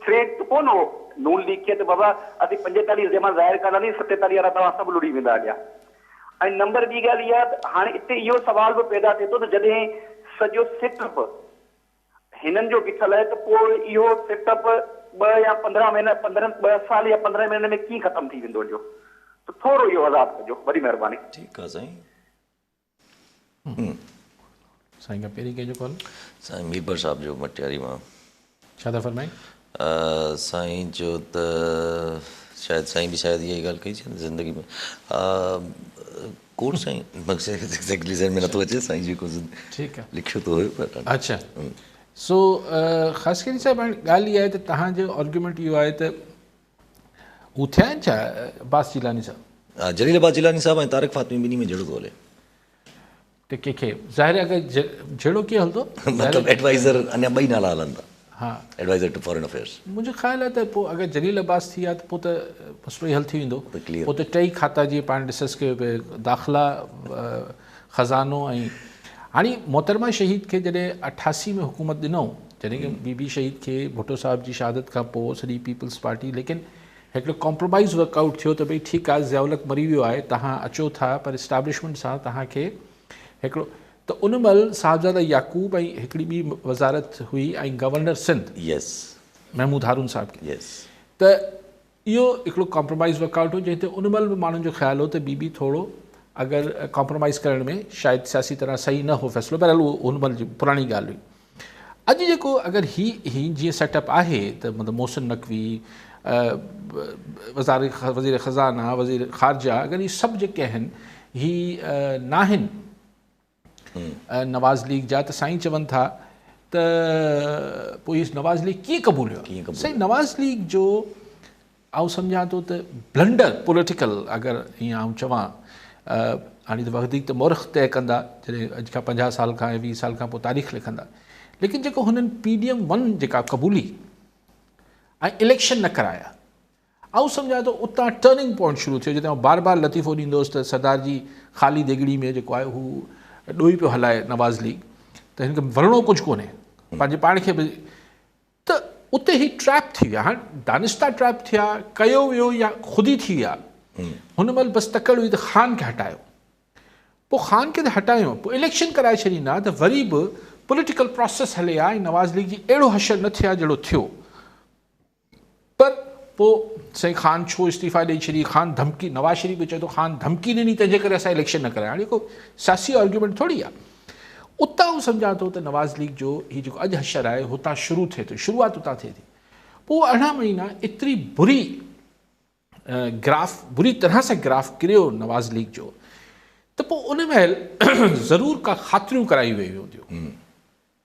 थ्रेट कोन हो नून लीग खे त बाबा असीं 45 जमा ज़ाहिर कंदासीं 47 वारा तव्हां सभु लुड़ी वेंदा अॻियां ऐं नंबर ॿी ॻाल्हि इहा त हाणे हिते इहो सुवाल बि पैदा थिए थो त जॾहिं सॼो सेटअप हिननि जो बीठल आहे त पोइ इहो सेटअप 2 या 15 महीना 2 साल या 15 महीने में कीअं ख़तमु थी वेंदो जो त थोरो इहो वज़ाहत कजो वॾी महिरबानी ठीकु आहे साईं साईं खां पहिरीं कंहिंजो कॉल साईं मीरबर साहब जो मटियारी मां छा था फरमाईं साईं जो त शायदि साईं बि शायदि इहा ई ॻाल्हि कई छा ज़िंदगी में कोन साईं एक्ज़ैक्टली ज़हन में नथो अचे साईं जेको ठीकु आहे लिखियो त हुयो पर अच्छा सो ख़ासि करे साहिबु हाणे ॻाल्हि इहा आहे त तव्हांजो आर्ग्यूमेंट इहो आहे त हू थिया आहिनि छा अब्बास जिलानी साहब जलील अब्बास जिलानी साहब ऐं तारिक फ़ातिमी ॿिन्ही में जहिड़ो थो हले त कंहिंखे ज़ाहिर आहे अगरि जहिड़ो कीअं हलंदो मतिलबु एडवाइज़र अञा 2 नाला हलनि था हा एडवाइज़र टू फॉरेन अफेयर्स मुंहिंजो ख़्यालु आहे त पोइ अगरि जलील अब्बास थी विया त पोइ त मसइलो ई हल थी वेंदो clear. पोइ त 2 खाता जीअं पाण डिस्कस कयो पिए दाख़िला ख़ज़ानो ऐं हाणे मोहतरमा शहीद खे जॾहिं 88 में हुकूमत ॾिनो जॾहिं की बीबी शहीद खे भुट्टो साहिब जी शहादत खां पोइ सॼी पीपल्स पार्टी लेकिन हिकिड़ो कॉम्प्रोमाइज़ वर्कआउट थियो त भई ठीकु आहे ज़ियाउल हक़ मरी वियो आहे तव्हां अचो था पर इस्टेब्लिशमेंट सां तव्हांखे हिकिड़ो त उन महिल साहिबज़ादा याकूब ऐं हिकिड़ी ॿी वज़ारत हुई ऐं गवर्नर सिंध यस महमूद हारून साहिब खे यस त इहो हिकिड़ो कॉम्प्रोमाइज़ वर्कआउट हो जंहिं ते उन महिल बि माण्हुनि जो ख़्यालु हो त बीबी थोरो अगरि कॉम्प्रोमाइज़ करण में शायदि सियासी तरह सही न हो फ़ैसिलो बहरहाल उहो उन महिल जी पुराणी ॻाल्हि हुई अॼु जेको अगरि ही जीअं सेटअप आहे त मतिलबु मोहसिन नक़वी वज़ीर ख़ज़ाना वज़ीर ख़ारजा अगरि इहे सभु जेके आहिनि ही न आहिनि नवाज़ लीग जा त साईं चवनि था त पोइ इहो नवाज़ लीग कीअं क़बूलियो साईं नवाज़ लीग जो आउं सम्झां थो त ब्लंडर पॉलिटिकल अगरि ईअं आउं चवां हाणे त वधीक त मोरख तय कंदा जॾहिं अॼु खां 50 साल खां 20 साल खां पोइ तारीख़ लिखंदा लेकिन जेको हुननि PDM 1 जेका क़बूली ऐं इलेक्शन न कराया आउं सम्झां थो उतां टर्निंग पॉइंट शुरू थियो जिते बार बार लतीफ़ो ॾींदोसि त सरदार जी ख़ाली देगड़ी में जेको आहे हू ॾोही पियो हलाए नवाज़ लीग त हिनखे वणिणो कुझु कोन्हे पंहिंजे पाण खे बि त उते ही ट्रैप थी विया हाणे दानिस्ता ट्रैप थिया कयो वियो या ख़ुदि ई थी विया हुन महिल बसि तकड़ हुई त ख़ान खे हटायो पोइ ख़ान खे त हटायो पोइ इलेक्शन कराए छॾींदा त वरी बि पॉलिटिकल प्रोसेस हले आहे ऐं नवाज़ लीग जी अहिड़ो हशर न थिया जहिड़ो थियो पर पोइ साईं ख़ान छो इस्तीफ़ा ॾेई छॾी ख़ान धमकी नवाज़ शरीफ़ बि चए थो ख़ान धमकी ॾिनी तंहिंजे करे असां इलेक्शन न कराया हाणे को सियासी आर्ग्यूमेंट थोरी आहे उतां हू सम्झा थो त नवाज़ लीग जो हीउ जेको अॼु हशर आहे हुतां शुरू थिए थो शुरूआत उतां थिए थी पोइ 18 महीना एतिरी बुरी बुरी तरह सां ग्राफ किरियो नवाज़ लीग जो त पोइ उन महिल ज़रूरु का ख़ातिरियूं कराई वेयूं हूंदियूं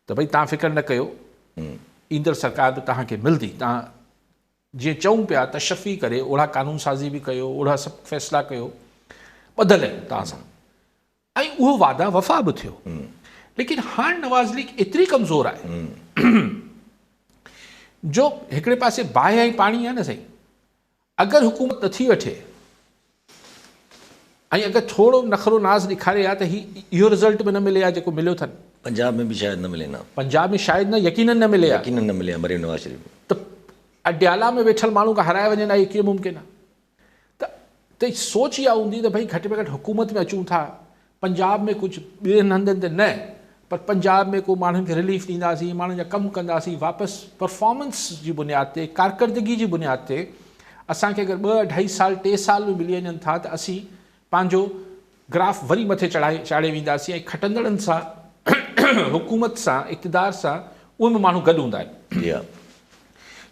त भई तव्हां फ़िक्र न कयो ईंदड़ सरकार बि तव्हांखे मिलंदी तव्हां जीअं चऊं पिया तशफ़ी करे ओड़ा कानून साज़ी बि कयो ओड़ा सभु फ़ैसिला कयो ॿधल आहियूं तव्हां सां ऐं उहो वादा वफ़ा बि थियो लेकिन हाणे नवाज़ लीग एतिरी कमज़ोर आहे जो हिकिड़े पासे बाहि ऐं पाणी आहे न साईं अगरि हुकूमत नथी वठे ऐं अगरि थोरो नखरो नाज़ ॾेखारे आहे त इहो रिज़ल्ट बि न मिले आहे जेको मिलियो अथनि पंजाब में भी शायद न मिले ना पंजाब में शायदि न यकीनन न मिले आहे यकीनन न मिले मरीम नवाज शरीफ त अडियाला में वेठल माण्हू खां हराए वञनि इहो कीअं मुमकिन आहे त सोच इहा हूंदी त भई घटि में घटि हुकूमत में अचूं था पंजाब में कुझु ॿियनि हंधनि ते न पर पंजाब में को माण्हुनि खे रिलीफ ॾींदासीं माण्हुनि जा कमु कंदासीं वापसि परफॉर्मेंस जी बुनियाद ते कारकर्दगी जी बुनियाद ते असांखे अगरि 2-2.5 साल 3 साल बि मिली वञनि था त असीं पंहिंजो ग्राफ वरी मथे चाढ़े वेंदासीं ऐं खटंदड़नि सां हुकूमत सां इक़्तिदार सां उहे बि माण्हू गॾु हूंदा आहिनि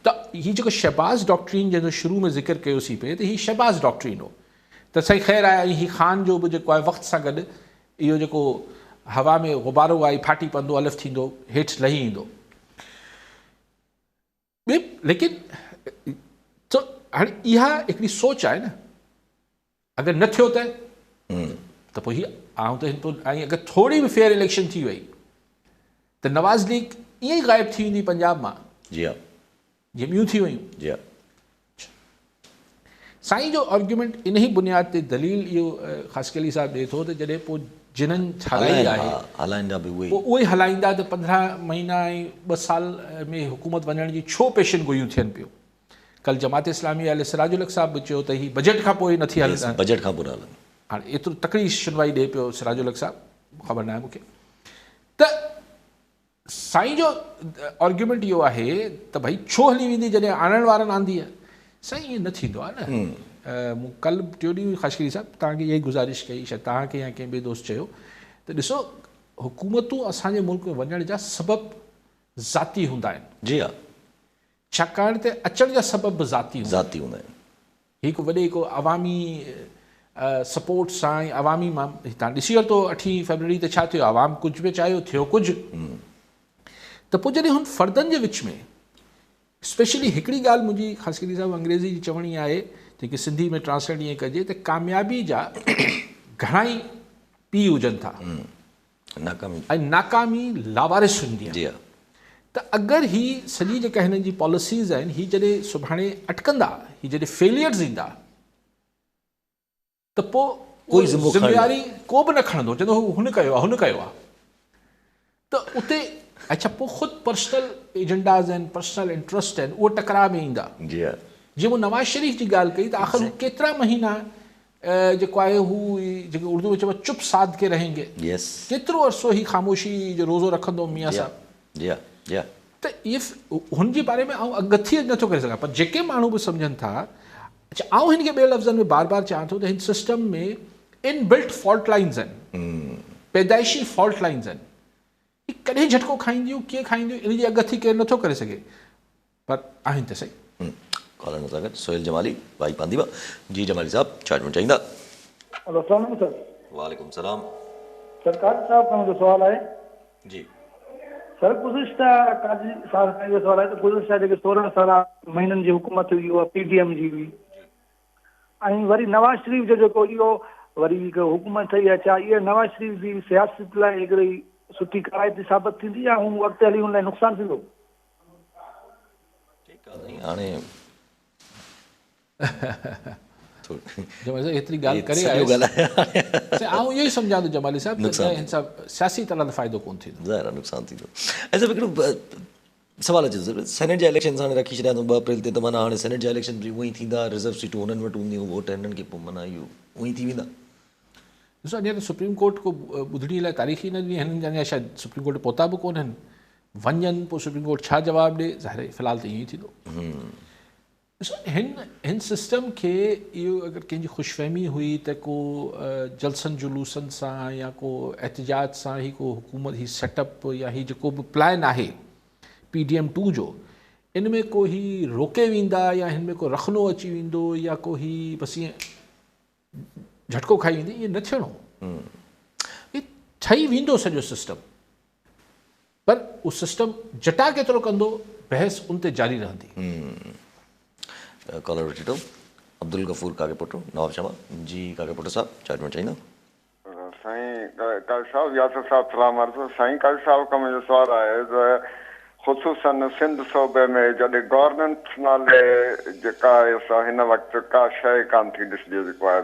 त हीअ जेको शहबाज़ डॉक्ट्रीन जंहिंजो शुरू में ज़िक्र कयोसीं पिए त हीअ शहबाज़ डॉक्ट्रीन हो त सही ख़ैरु आहे ऐं हीअ ख़ान जो बि जेको आहे वक़्त सां गॾु इहो जेको हवा में गुबारो आहे फाटी पवंदो अलफ़ थींदो हेठि लही ईंदो लेकिन त हाणे इहा हिकिड़ी सोच आहे न अगरि न थियो त पोइ हीअ ऐं अगरि थोरी बि फेयर इलेक्शन थी वई त नवाज़ लीग ईअं ई ग़ाइबु थी वेंदी पंजाब मां जी हा जीअं ॿियूं थी वयूं जी हा साईं जो आर्ग्यूमेंट इन ई बुनियाद ते दलील इहो ख़ासि अली साहिबु ॾिए थो त जॾहिं पोइ जिन्हनि हलाई आहे हलाईंदा बि पोइ उहे हलाईंदा त 15 महीना ऐं 2 साल में हुकूमत वञण जी छो पेशन गोइयूं थियनि पियो कल्ह जमात इस्लामी वाले सिराजुल हक़ साहिब बि चयो त हीअ बजट खां पोइ नथी हले बजट खां पोइ हलनि हाणे एतिरो तकड़ी सुनवाई ॾिए पियो सिराजुल हक़ साहिबु ख़बर न आहे मूंखे त साईं जो आर्ग्यूमेंट इहो आहे त भई छो हली वेंदी जॾहिं आणण वारनि आंदी आहे साईं ईअं न थींदो आहे न मूं कल्ह टियों ॾींहुं ख़ासि अली साहिबु तव्हांखे इहा ई गुज़ारिश कई शायदि तव्हांखे या कंहिं ॿिए दोस्त चयो त ॾिसो हुकूमतूं असांजे मुल्क में वञण जा सबब ज़ाती हूंदा आहिनि जी हा छाकाणि त अचण जा सबब बि ज़ाती हूंदा आहिनि हिकु वॾे को अवामी सपोर्ट सां ऐं अवामी मां तव्हां ॾिसी वरितो 8 फरवरी ते छा थियो आवाम कुझु बि चाहियो थियो कुझु त पोइ जॾहिं हुन फ़र्दनि जे विच में स्पेशली हिकिड़ी ॻाल्हि मुंहिंजी ख़ासि करे साहिबु अंग्रेज़ी जी चवणी आहे जेकी सिंधी में ट्रांसलेट ईअं कजे त कामयाबी जा घणाई पीउ हुजनि था ऐं नाकामी लावारिस हूंदी आहे त अगरि ही सॼी जेका हिननि जी पॉलिसीज़ आहिनि ही जॾहिं सुभाणे अटकंदा ही जॾहिं फेलियर्स ईंदा त पोइ कोई ज़िम्मेवारी को बि न खणंदो चवंदो हुन कयो आहे त उते अच्छा पोइ ख़ुदि पर्सनल एजेंडाज़ आहिनि पर्सनल इंट्रस्ट आहिनि उहो टकराव में ईंदा जीअं मूं नवाज़ शरीफ़ जी ॻाल्हि कई त आख़िर हू केतिरा महीना जेको आहे हू जेको उर्दू में चइबो चुप साध के रहेंगे केतिरो अरसो ही ख़ामोशी जो रोज़ो रखंदो मियां साहिबु त इहे हुनजे बारे में आउं अगथी नथो करे सघां पर जेके माण्हू बि सम्झनि था अच्छा आउं हिन खे ॿिए लफ़्ज़नि में बार बार चवां थो त हिन सिस्टम में इनबिल्ट फॉल्ट लाइन्स आहिनि पैदाइशी फॉल्ट लाइन्स आहिनि कॾहिं झटको खाईंदियूं कीअं खाईंदियूं इन जी अगथी केरु नथो करे सघे पर आहिनि त सही कॉलर सां गॾु सोहेल जमाली भाई पांदीवा जी जमाली साहब छा चवणु चाहींदा हेलो अस्सलाम वालेकुम सर वालेकुम सलाम सरकार साहब का मुझे सवाल है जी सर गुज़िश्ता काजी साल का ये सवाल है तो गुज़िश्ता जेके 16 साल महीननि जी हुकूमत हुई उहा पीडीएम जी हुई ऐं वरी नवाज़ शरीफ़ जो जेको इहो वरी हुकूमत ठही आहे छा इहा नवाज़ शरीफ़ जी सियासत लाइ हिकिड़ी सुठी कराइती साबित थींदी या हू अॻिते हली हुन लाइ नुक़सानु थींदो ठीकु आहे हाणे जमाली एतिरी ॻाल्हि करे आयुसि आउं इहो ई सम्झां थो जमाली साहिबु त हिन सां सियासी तरह त फ़ाइदो कोन थींदो, ज़ाहिर आहे नुक़सानु थींदो। ऐं सभु हिकिड़ो सवाल अचे थो, सेनेट जा इलेक्शन हाणे रखी छॾिया अथऊं 2 अप्रैल ते, त माना हाणे सेनेट जा इलेक्शन बि उअं ई थींदा, रिज़र्व सीटूं हुननि वटि हूंदियूं, वोट हिननि खे, पोइ माना इहो उअं ई थी वेंदा। ॾिसो अञा त सुप्रीम कोर्ट को ॿुधणी लाइ तारीख़ ई न ॾिनी, हिननि अञा शायदि सुप्रीम कोर्ट पहुता बि कोन आहिनि, वञनि पोइ सुप्रीम कोर्ट छा जवाबु ॾिए, ज़ाहिर आहे फ़िलहाल त ईअं ई थींदो। ॾिसो हिन सिस्टम खे इहो अगरि कंहिंजी ख़ुशफ़हमी हुई त को जलसनि जुलूसनि सां या को एहतजाज सां ही को हुकूमत ही सेटअप या ही जेको बि प्लान आहे PDM 2 जो, इन में को ही रोके वेंदा या हिन में को रखनो अची वेंदो या को ही बसि ईअं झटको खाई वेंदी, इहे न थियणो। ही ठही वेंदो सॼो सिस्टम, पर उहो सिस्टम जटा केतिरो कंदो, बहस उन ते जारी रहंदी। कॉलर वठी अब्दुल गफूर काकेपुटो नवाब शमा जी। काकेपुटो साहब चार्ज में चाहिए साईं काजी साहब, यासर साहब सलाम अर्ज़। साईं काजी साहब का मुंहिंजो सुवाल आहे ख़ुसूसन सिंध सूबे में जॾहिं गवर्नेंस नाले जेका आहे हिन वक़्तु का शइ कान थी ॾिसजे, जेको आहे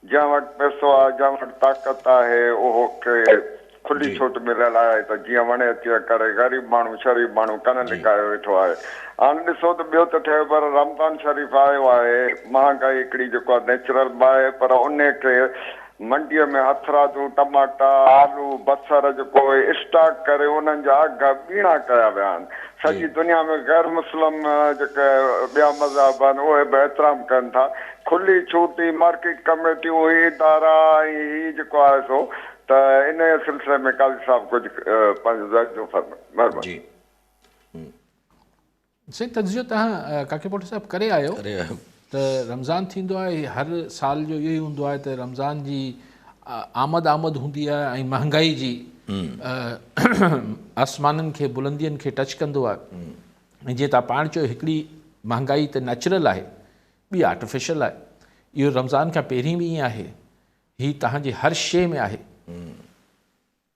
जंहिं वटि पैसो आहे, जंहिं वटि ताक़त आहे, उहो खे खुली छूट मिलियल आहे त जीअं वणे अची करे ग़रीब माण्हू शरीफ़ माण्हू कन लिकाए वेठो आहे। हाणे ॾिसो त ॿियो त ठहे, पर रमज़ान शरीफ़ आयो आहे, महांगाई हिकिड़ी जेको आहे नेचुरल आहे, पर उन खे मंडीअ में हथरादू टमाटा आलू बसर जेको स्टॉक करे उन्हनि जा अघ ॿीणा कया विया आहिनि। सॼी दुनिया में गैर मुस्लिम जेके ॿिया मज़हब आहिनि उहे बि एतिराम कनि था। खुली छूटी मार्केट कमेटियूं इदारा ऐं हीअ जेको आहे सो त इन सिलसिले में काज़ी साहब कुझु पंहिंजो ज़ाइज़ो फरमाए, महिरबानी। साईं तजियो तव्हां काकेपुटो साहिबु करे आयो त रमज़ान थींदो आहे, हर साल जो इहो ई हूंदो आहे त रमज़ान जी आमद हूंदी आहे ऐं महांगाई जी आसमाननि खे बुलंदियुनि खे टच कंदो आहे। ऐं जीअं तव्हां पाण चयो, हिकिड़ी महांगाई त नेचुरल आहे, ॿी आर्टिफिशियल आहे। इहो रमज़ान खां पहिरीं बि ईअं आहे, हीअ तव्हांजी हर शइ में आहे।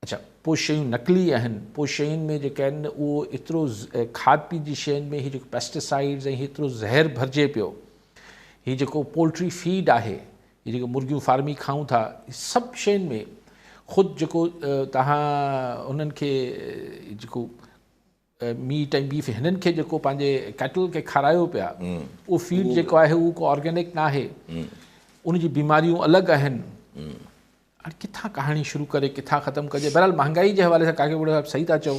अच्छा, पोइ शयूं नकली आहिनि, पोइ शयुनि में जेके आहिनि उहो एतिरो खाद पीत जी शयुनि में हीअ जेको पेस्टिसाइड्स ऐं एतिरो ज़हर भरिजे पियो, हीअ जेको पोल्ट्री फीड आहे, हीअ जेको मुर्गियूं फार्मी खाऊं था, सभु शयुनि में ख़ुदि जेको तव्हां उन्हनि खे जेको मीट ऐं बीफ हिननि खे जेको पंहिंजे कैटल खे खारायो पिया, उहो फीड जेको आहे उहो को ऑर्गेनिक न आहे, उनजी बीमारियूं अलॻि आहिनि। हाणे किथां कहाणी शुरू करे किथां ख़तमु कजे। बहरहाल महांगाई जे हवाले सां काकेपुटो साहिबु सही था चओ,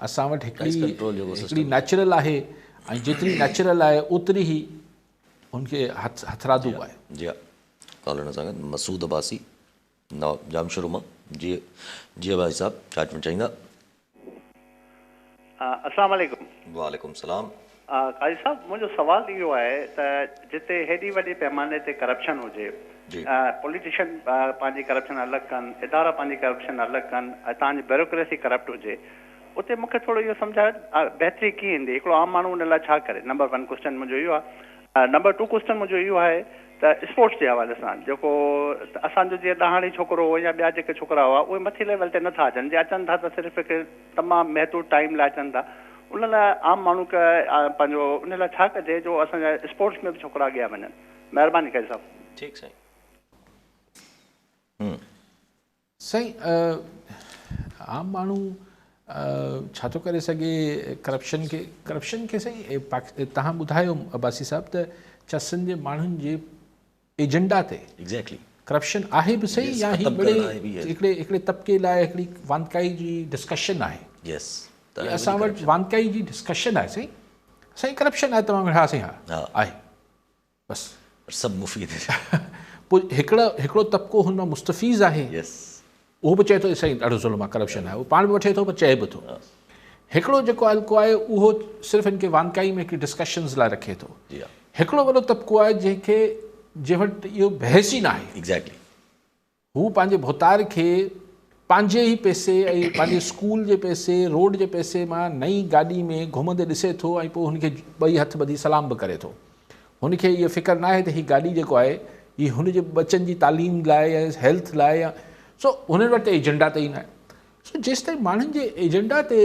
असां वटि हिकिड़ी नेचुरल आहे ऐं जेतिरी नेचुरल आहे ओतिरी ई उनखे हथरादू आहे। जी हा, कॉलर न सां गॾु मसूद अब्बासी जामशुरू मां। जी जी भाई साहब, चार्ज में चाहींदा। अस्सलाम वालेकुम। वालेकुम सलाम। काजी साहब, मुंहिंजो सुवाल इहो आहे त जिते हेॾी वॾे पैमाने ते करप्शन हुजे, पॉलिटिशियन पंहिंजी करप्शन अलॻि कनि, इदारा पंहिंजी करप्शन अलॻि कनि, तव्हांजी ब्यूरोक्रेसी करप्ट हुजे, उते मूंखे थोरो इहो सम्झायो बहितरी कीअं ईंदी, हिकिड़ो आम माण्हू उन लाइ छा करे। नंबर 1 क्वेश्चन मुंहिंजो इहो आहे। नंबर 2 क्वेश्चन मुंहिंजो इहो आहे त स्पोर्ट्स जे हवाले सां जेको असांजो जीअं ॾहाणी छोकिरो हो या ॿिया जेके छोकिरा हुआ उहे मथे लेवल ते नथा अचनि, जे अचनि था त सिर्फ़ु हिकु तमामु महदूद टाइम लाइ अचनि था। उन लाइ आम माण्हू खे पंहिंजो उन लाइ छा कजे जो असांजा स्पोर्ट्स में बि छोकिरा अॻियां वञनि। महिरबानी कजे साहब। ठीकु साईं। साईं आम माण्हू छा थो करे सघे करप्शन खे साईं तव्हां ॿुधायो अब्बासी साहिबु त छा सिंध जे माण्हुनि जे एजेंडा ते एग्ज़ैक्टली करप्शन आहे बि सही या ही हिकिड़े तबिके लाइ हिकिड़ी वांदकाई जी डिस्कशन आहे। यस, असां वटि वांदकाई जी डिस्कशन आहे साईं, साईं करप्शन आहे तव्हां हा साईं हा आहे बसि सभु मुफ़ीद। पोइ हिकिड़ो तबिको हुन मां मुस्तफ़ीज़ आहे, उहो बि चए थो साईं ॾाढो ज़ुल्म आहे, करप्शन आहे, उहो पाण बि वठे थो पर चए बि थो। हिकिड़ो जेको हल्को आहे उहो सिर्फ़ु हिन खे वांदकाई में हिकिड़ी डिस्कशन्स लाइ रखे थो। हिकिड़ो वॾो तबिको आहे जंहिं वटि इहो बहस ई न आहे। एग्ज़ैक्टली, हू पंहिंजे भोतार खे पंहिंजे ई पैसे ऐं पंहिंजे स्कूल जे पैसे रोड जे पैसे मां नई गाॾी में घुमंदे ॾिसे थो ऐं पोइ हुनखे ॿई हथ ॿधी सलाम बि करे थो। हुनखे इहा फ़िक्र न आहे त हीअ गाॾी जेको आहे हीअ हुनजे बचनि जी तालीम लाइ या हेल्थ लाइ या सो हुननि वटि एजेंडा ते ई न आहे। सो जेसि ताईं माण्हुनि जे एजेंडा ते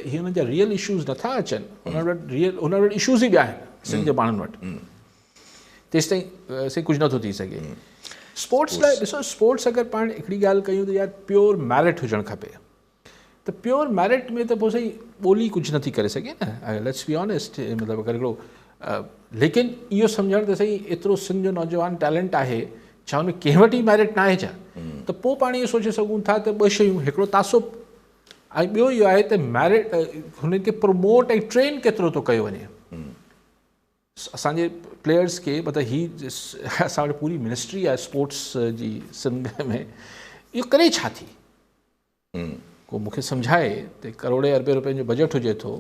हीअ हुननि जा रियल इशूज़ नथा अचनि, हुन वटि इशूज़ ई ॿिया आहिनि सिंध जे माण्हुनि वटि, तेसिताईं से कुझु नथो थी सघे। स्पोर्ट्स लाइ ॾिसो, स्पोर्ट्स अगरि पाण हिकिड़ी ॻाल्हि कयूं त यार प्योर मैरिट हुजणु खपे, त प्योर मैरिट में त पोइ सही ॿोली कुझु नथी करे सघे न, लेट्स बी ऑनेस्ट। मतिलबु अगरि हिकिड़ो लेकिन इहो सम्झणु त सही एतिरो सिंध जो नौजवान टैलेंट आहे, छा हुन कंहिं वटि ई मैरिट न आहे छा? त पोइ पाण इहो सोचे सघूं था त ॿ शयूं, हिकिड़ो तासुब ऐं ॿियो इहो आहे त मैरिट हुननि खे प्रमोट ऐं ट्रेन केतिरो थो कयो वञे। असांजे प्लेयर्स खे मतिलबु असां वटि पूरी मिनिस्ट्री आहे स्पोर्ट्स जी सिंध में, इहो करे छा थी? को मूंखे सम्झाए त करोड़े अरबे रुपयनि जो बजट हुजे थो,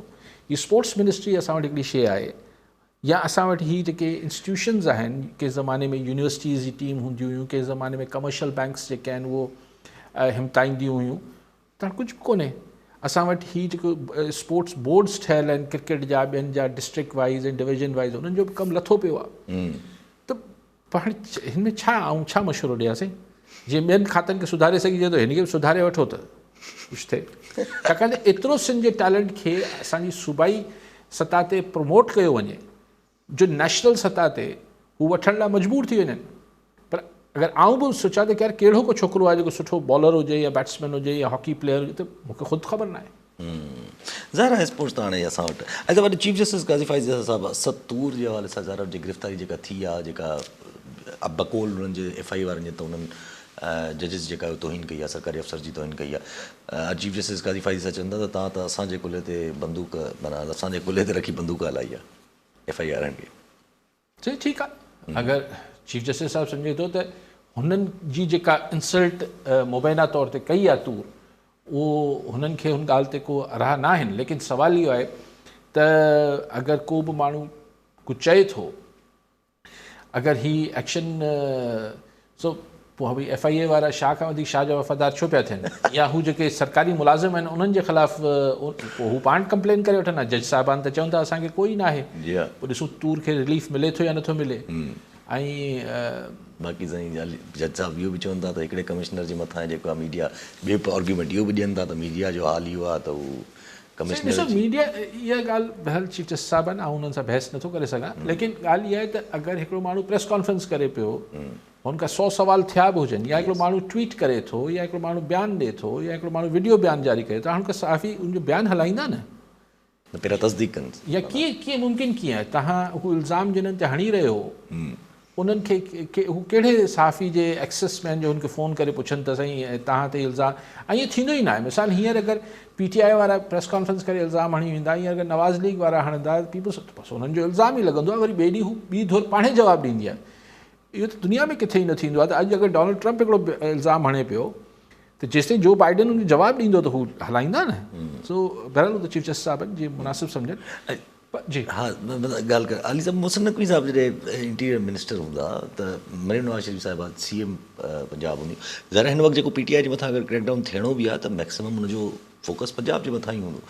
हीअ स्पोर्ट्स मिनिस्ट्री असां वटि हिकिड़ी शइ आहे, या असां वटि ही जेके इंस्टीट्यूशन्स आहिनि, कंहिं ज़माने में यूनिवर्सिटीज़ जी टीम हूंदियूं हुयूं, कंहिं ज़माने में कमर्शियल बैंक्स जेके आहिनि उहो हिमताईंदियूं हुयूं, त कुझु बि कोन्हे। असां वटि ही जेको स्पोर्ट्स बोर्ड्स ठहियल आहिनि क्रिकेट जा, ॿियनि जा डिस्ट्रिक्ट वाइज़ ऐं डिवीजन वाइज़, उन्हनि जो बि कमु लथो पियो आहे। त पाण हिन में छा मशवरो ॾियासीं? जीअं ॿियनि खातनि खे सुधारे सघिजे थो, हिन खे बि सुधारे वठो त कुझु थिए। छाकाणि त एतिरो सिंध जे टैलेंट खे असांजी सूबाई सतह ते प्रमोट कयो वञे जो नेशनल सतह ते हू वठण लाइ मजबूर थी वञनि। पर अगरि आउं बि सोचां त यार कहिड़ो को छोकिरो आहे जेको सुठो बॉलर हुजे या बैट्समैन हुजे या हॉकी प्लेयर हुजे, त मूंखे ख़ुदि ख़बर न आहे। ज़ाहिर आहे स्पोर्ट्स त हाणे असां वटि ऐं त वरी चीफ जस्टिस काज़ी फ़ाइज़ साहिबु सतूर जे हवाले सां ज़ाहिर जी गिरफ़्तारी जेका थी आहे, जेका बकौल हुननि जे FI वारनि जे, त उन्हनि जजिस जेका तोहिन कई आहे, सरकारी अफ़सर जी तोहिन कई आहे। चीफ जस्टिस काज़ी फ़ाइज़ सां चवंदा त तव्हां त असांजे कुल्हे ते बंदूक, माना असांजे कुल्हे ते रखी बंदूक हलाई आहे FI वारनि खे। चई ठीकु आहे, अगरि चीफ जस्टिस साहिबु सम्झे थो त हुननि जी जेका इंसल्ट मुबैना तौर ते कई आहे तूर, उहो हुननि खे हुन ॻाल्हि ते को राह न आहिनि। लेकिन सुवाल इहो आहे त अगरि को बि माण्हू कुझु चए थो, अगरि ही एक्शन सो पोइ भई FIA वारा शाह खां वधीक शाह जा वफ़ादार छो पिया थियनि, या हू जेके सरकारी मुलाज़िम आहिनि उन्हनि जे ख़िलाफ़ु पोइ हू पाण कंप्लेन करे वठनि। जज साहिबान त चवनि था असांखे कोई न आहे, पोइ ॾिसूं तूर खे रिलीफ मिले थो या नथो मिले। ऐं बाक़ी साईं जज साहिबु इहो बि चवनि था त हिकिड़े कमिश्नर जे मथां जेको आहे मीडिया ॿियो आर्ग्यूमेंट इहो बि ॾियनि था त मीडिया जो हाल इहो आहे त उहो कमिश्नर ॾिसो मीडिया इहा ॻाल्हि बहल चीफ जस्टिस साहिबु आहिनि, ऐं हुननि सां बहस नथो करे सघां। लेकिन ॻाल्हि इहा आहे त अगरि हिकिड़ो माण्हू प्रेस कॉन्फ्रेंस करे पियो, हुनखां 100 सवाल थिया बि हुजनि, या हिकिड़ो माण्हू ट्वीट करे थो, या हिकिड़ो माण्हू बयानु ॾिए थो, या हिकिड़ो माण्हू वीडियो बयानु जारी करे थो, हुनखां सहाफ़ी उनजो बयानु हलाईंदा न, पहिरियां तस्दीक कनि। या कीअं मुमकिन कीअं आहे? तव्हां हू इल्ज़ाम जिन्हनि ते हणी रहियो उन्हनि खे हू कहिड़े सहाफ़ी जे एक्सेस मैन जो हुनखे फ़ोन करे पुछनि त साईं तव्हां ते इल्ज़ाम, ऐं ईअं थींदो ई न आहे। मिसाल हींअर अगरि PTI वारा प्रेस कॉन्फ्रेंस करे इल्ज़ाम हणी वेंदा, या अगरि नवाज़ लीग वारा हणंदा, पीपुल्स बसि हुननि जो इल्ज़ाम ई लॻंदो आहे, वरी ॿिए ॾींहुं हू ॿी धोर पाण ई जवाबु ॾींदी आहे। इहो त दुनिया में किथे ई न थींदो आहे। त अॼु अगरि डोनाल्ड ट्रंप हिकिड़ो इल्ज़ाम हणे पियो, त जेसिताईं जो बाइडन हुनजो जवाबु ॾींदो त हू हलाईंदा न। सो बहरहाल त चीफ जस्टिस साहिबनि जीअं मुनासिबु सम्झनि। जी हा, ॻाल्हि कर अली साहिबु, मुहसिन नक़वी साहिबु जॾहिं इंटीरियर मिनिस्टर हूंदा त मरीम नवाज़ शरीफ़ साहिबा CM पंजाब हूंदी, ज़रा हिन वक़्तु जेको PTI जे मथां अगरि क्रैकडाउन थियणो बि आहे त मैक्सिमम हुनजो फोकस पंजाब जे मथां ई हूंदो।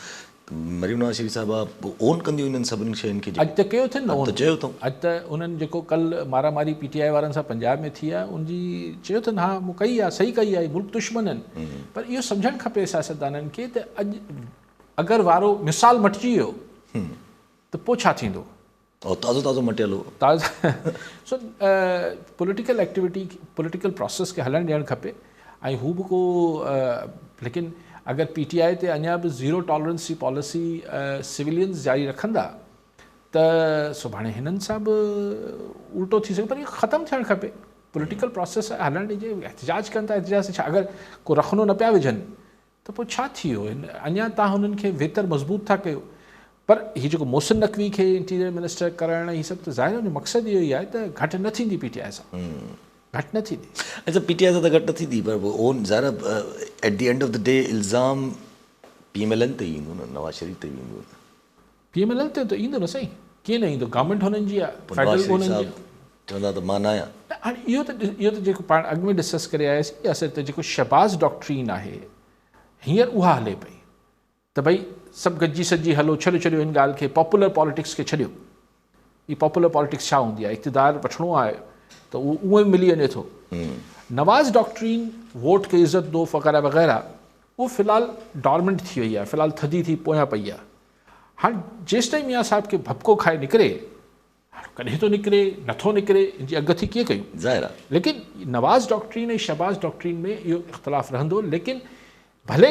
मरीम नवाज़ शरीफ़ साहिबा ओन कंदियूं इन्हनि सभिनी शयुनि खे। अॼु त कयो अथनि न, चयो अथऊं अॼु त उन्हनि जेको कल्ह मारामारी PTI वारनि सां पंजाब में थी आहे, उनजी चयो अथनि हा मूं कई आहे, सही कई आहे, मुल्क दुश्मन आहिनि। पर इहो सम्झणु खपे सियासतदाननि खे त अॼु अगरि वारो मिसाल मटिजी वियो त पोइ छा थींदो? ताज़ो मटियल हो सो पॉलिटिकल एक्टिविटी, पॉलिटिकल प्रोसेस खे हलणु ॾियणु खपे। ऐं हू बि को लेकिन अगरि PTI ते अञा बि ज़ीरो टॉलरेंस जी पॉलिसी सिविलियंस जारी रखंदा त सुभाणे हिननि सां बि उल्टो थी सघे। पर इहो ख़तमु थियणु खपे, पॉलिटिकल प्रोसेस हलणु ॾिजे। एहतिजाज कनि था, एहतिजाज छा, अगरि को रखनो न पिया विझनि त पोइ छा थी वियो? अञा तव्हां हुननि खे बहितर मज़बूत था कयो। पर हीउ जेको मोहसिन नक़वी खे इंटीरियर मिनिस्टर करणु, हीअ सभु त ज़ाहिर हुनजो मक़सदु इहो ई आहे त घटि न थींदी PTI सां, घटि न थींदी। अच्छा, PTI सां त घटि न थींदी, पर ओन ज़ाहिर at the end of the day इल्ज़ाम PMLN ते ईंदो न, नवाज़ शरीफ़ ते ईंदो। PMLN ते त ईंदो न साईं, कीअं न ईंदो? गवर्नमेंट हुननि जी आहे, फेडरल हुननि जी आहे। चवंदा त मां न आहियां। हाणे इहो त जेको पाण अॻु में डिस्कस करे आयासीं असां त जेको शहबाज़ डॉक्ट्रीन आहे हींअर उहा हले पई त भई सभु गॾिजी सॼी हलो, छॾियो हिन ॻाल्हि खे, पॉपुलर पॉलिटिक्स खे छॾियो। ही पॉपुलर पॉलिटिक्स छा हूंदी आहे? इक़्तिदार वठिणो आहे त उहो ई मिली वञे थो। नवाज़ डॉक्ट्रीन, वोट खे इज़त दो वग़ैरह वग़ैरह, उहो फ़िलहालु डॉर्मेंट थी वई आहे, फ़िलहालु थधी थी पोयां पई आहे। हाणे जेसिताईं मियां साहिब खे भपको खाए निकिरे कॾहिं थो निकिरे नथो निकिरे इन जी अॻकथी कीअं कयूं ज़ाहिर आहे लेकिन नवाज़ डॉक्ट्रीन ऐं शहबाज़ डॉक्ट्रीन में इहो इख़्तिलाफ़ रहंदो लेकिन भले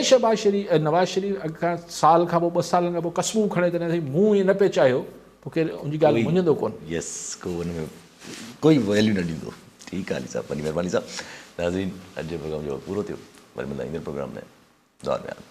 नवाज़ शरीफ़ अॻिखां साल खां पोइ 2 सालनि खां पोइ कसमूं खणे तॾहिं ताईं मूं ईअं न पिए चाहियो मूंखे उनजी ॻाल्हि मञंदो कोन यस को हुन में कोई वैल्यू न ॾींदो ठीकु आहे अली साहब वॾी महिरबानी साहब नाज़रीन अॼु जो प्रोग्राम जो पूरो थियो वरी मिलंदा ईंदड़ प्रोग्राम में दौर में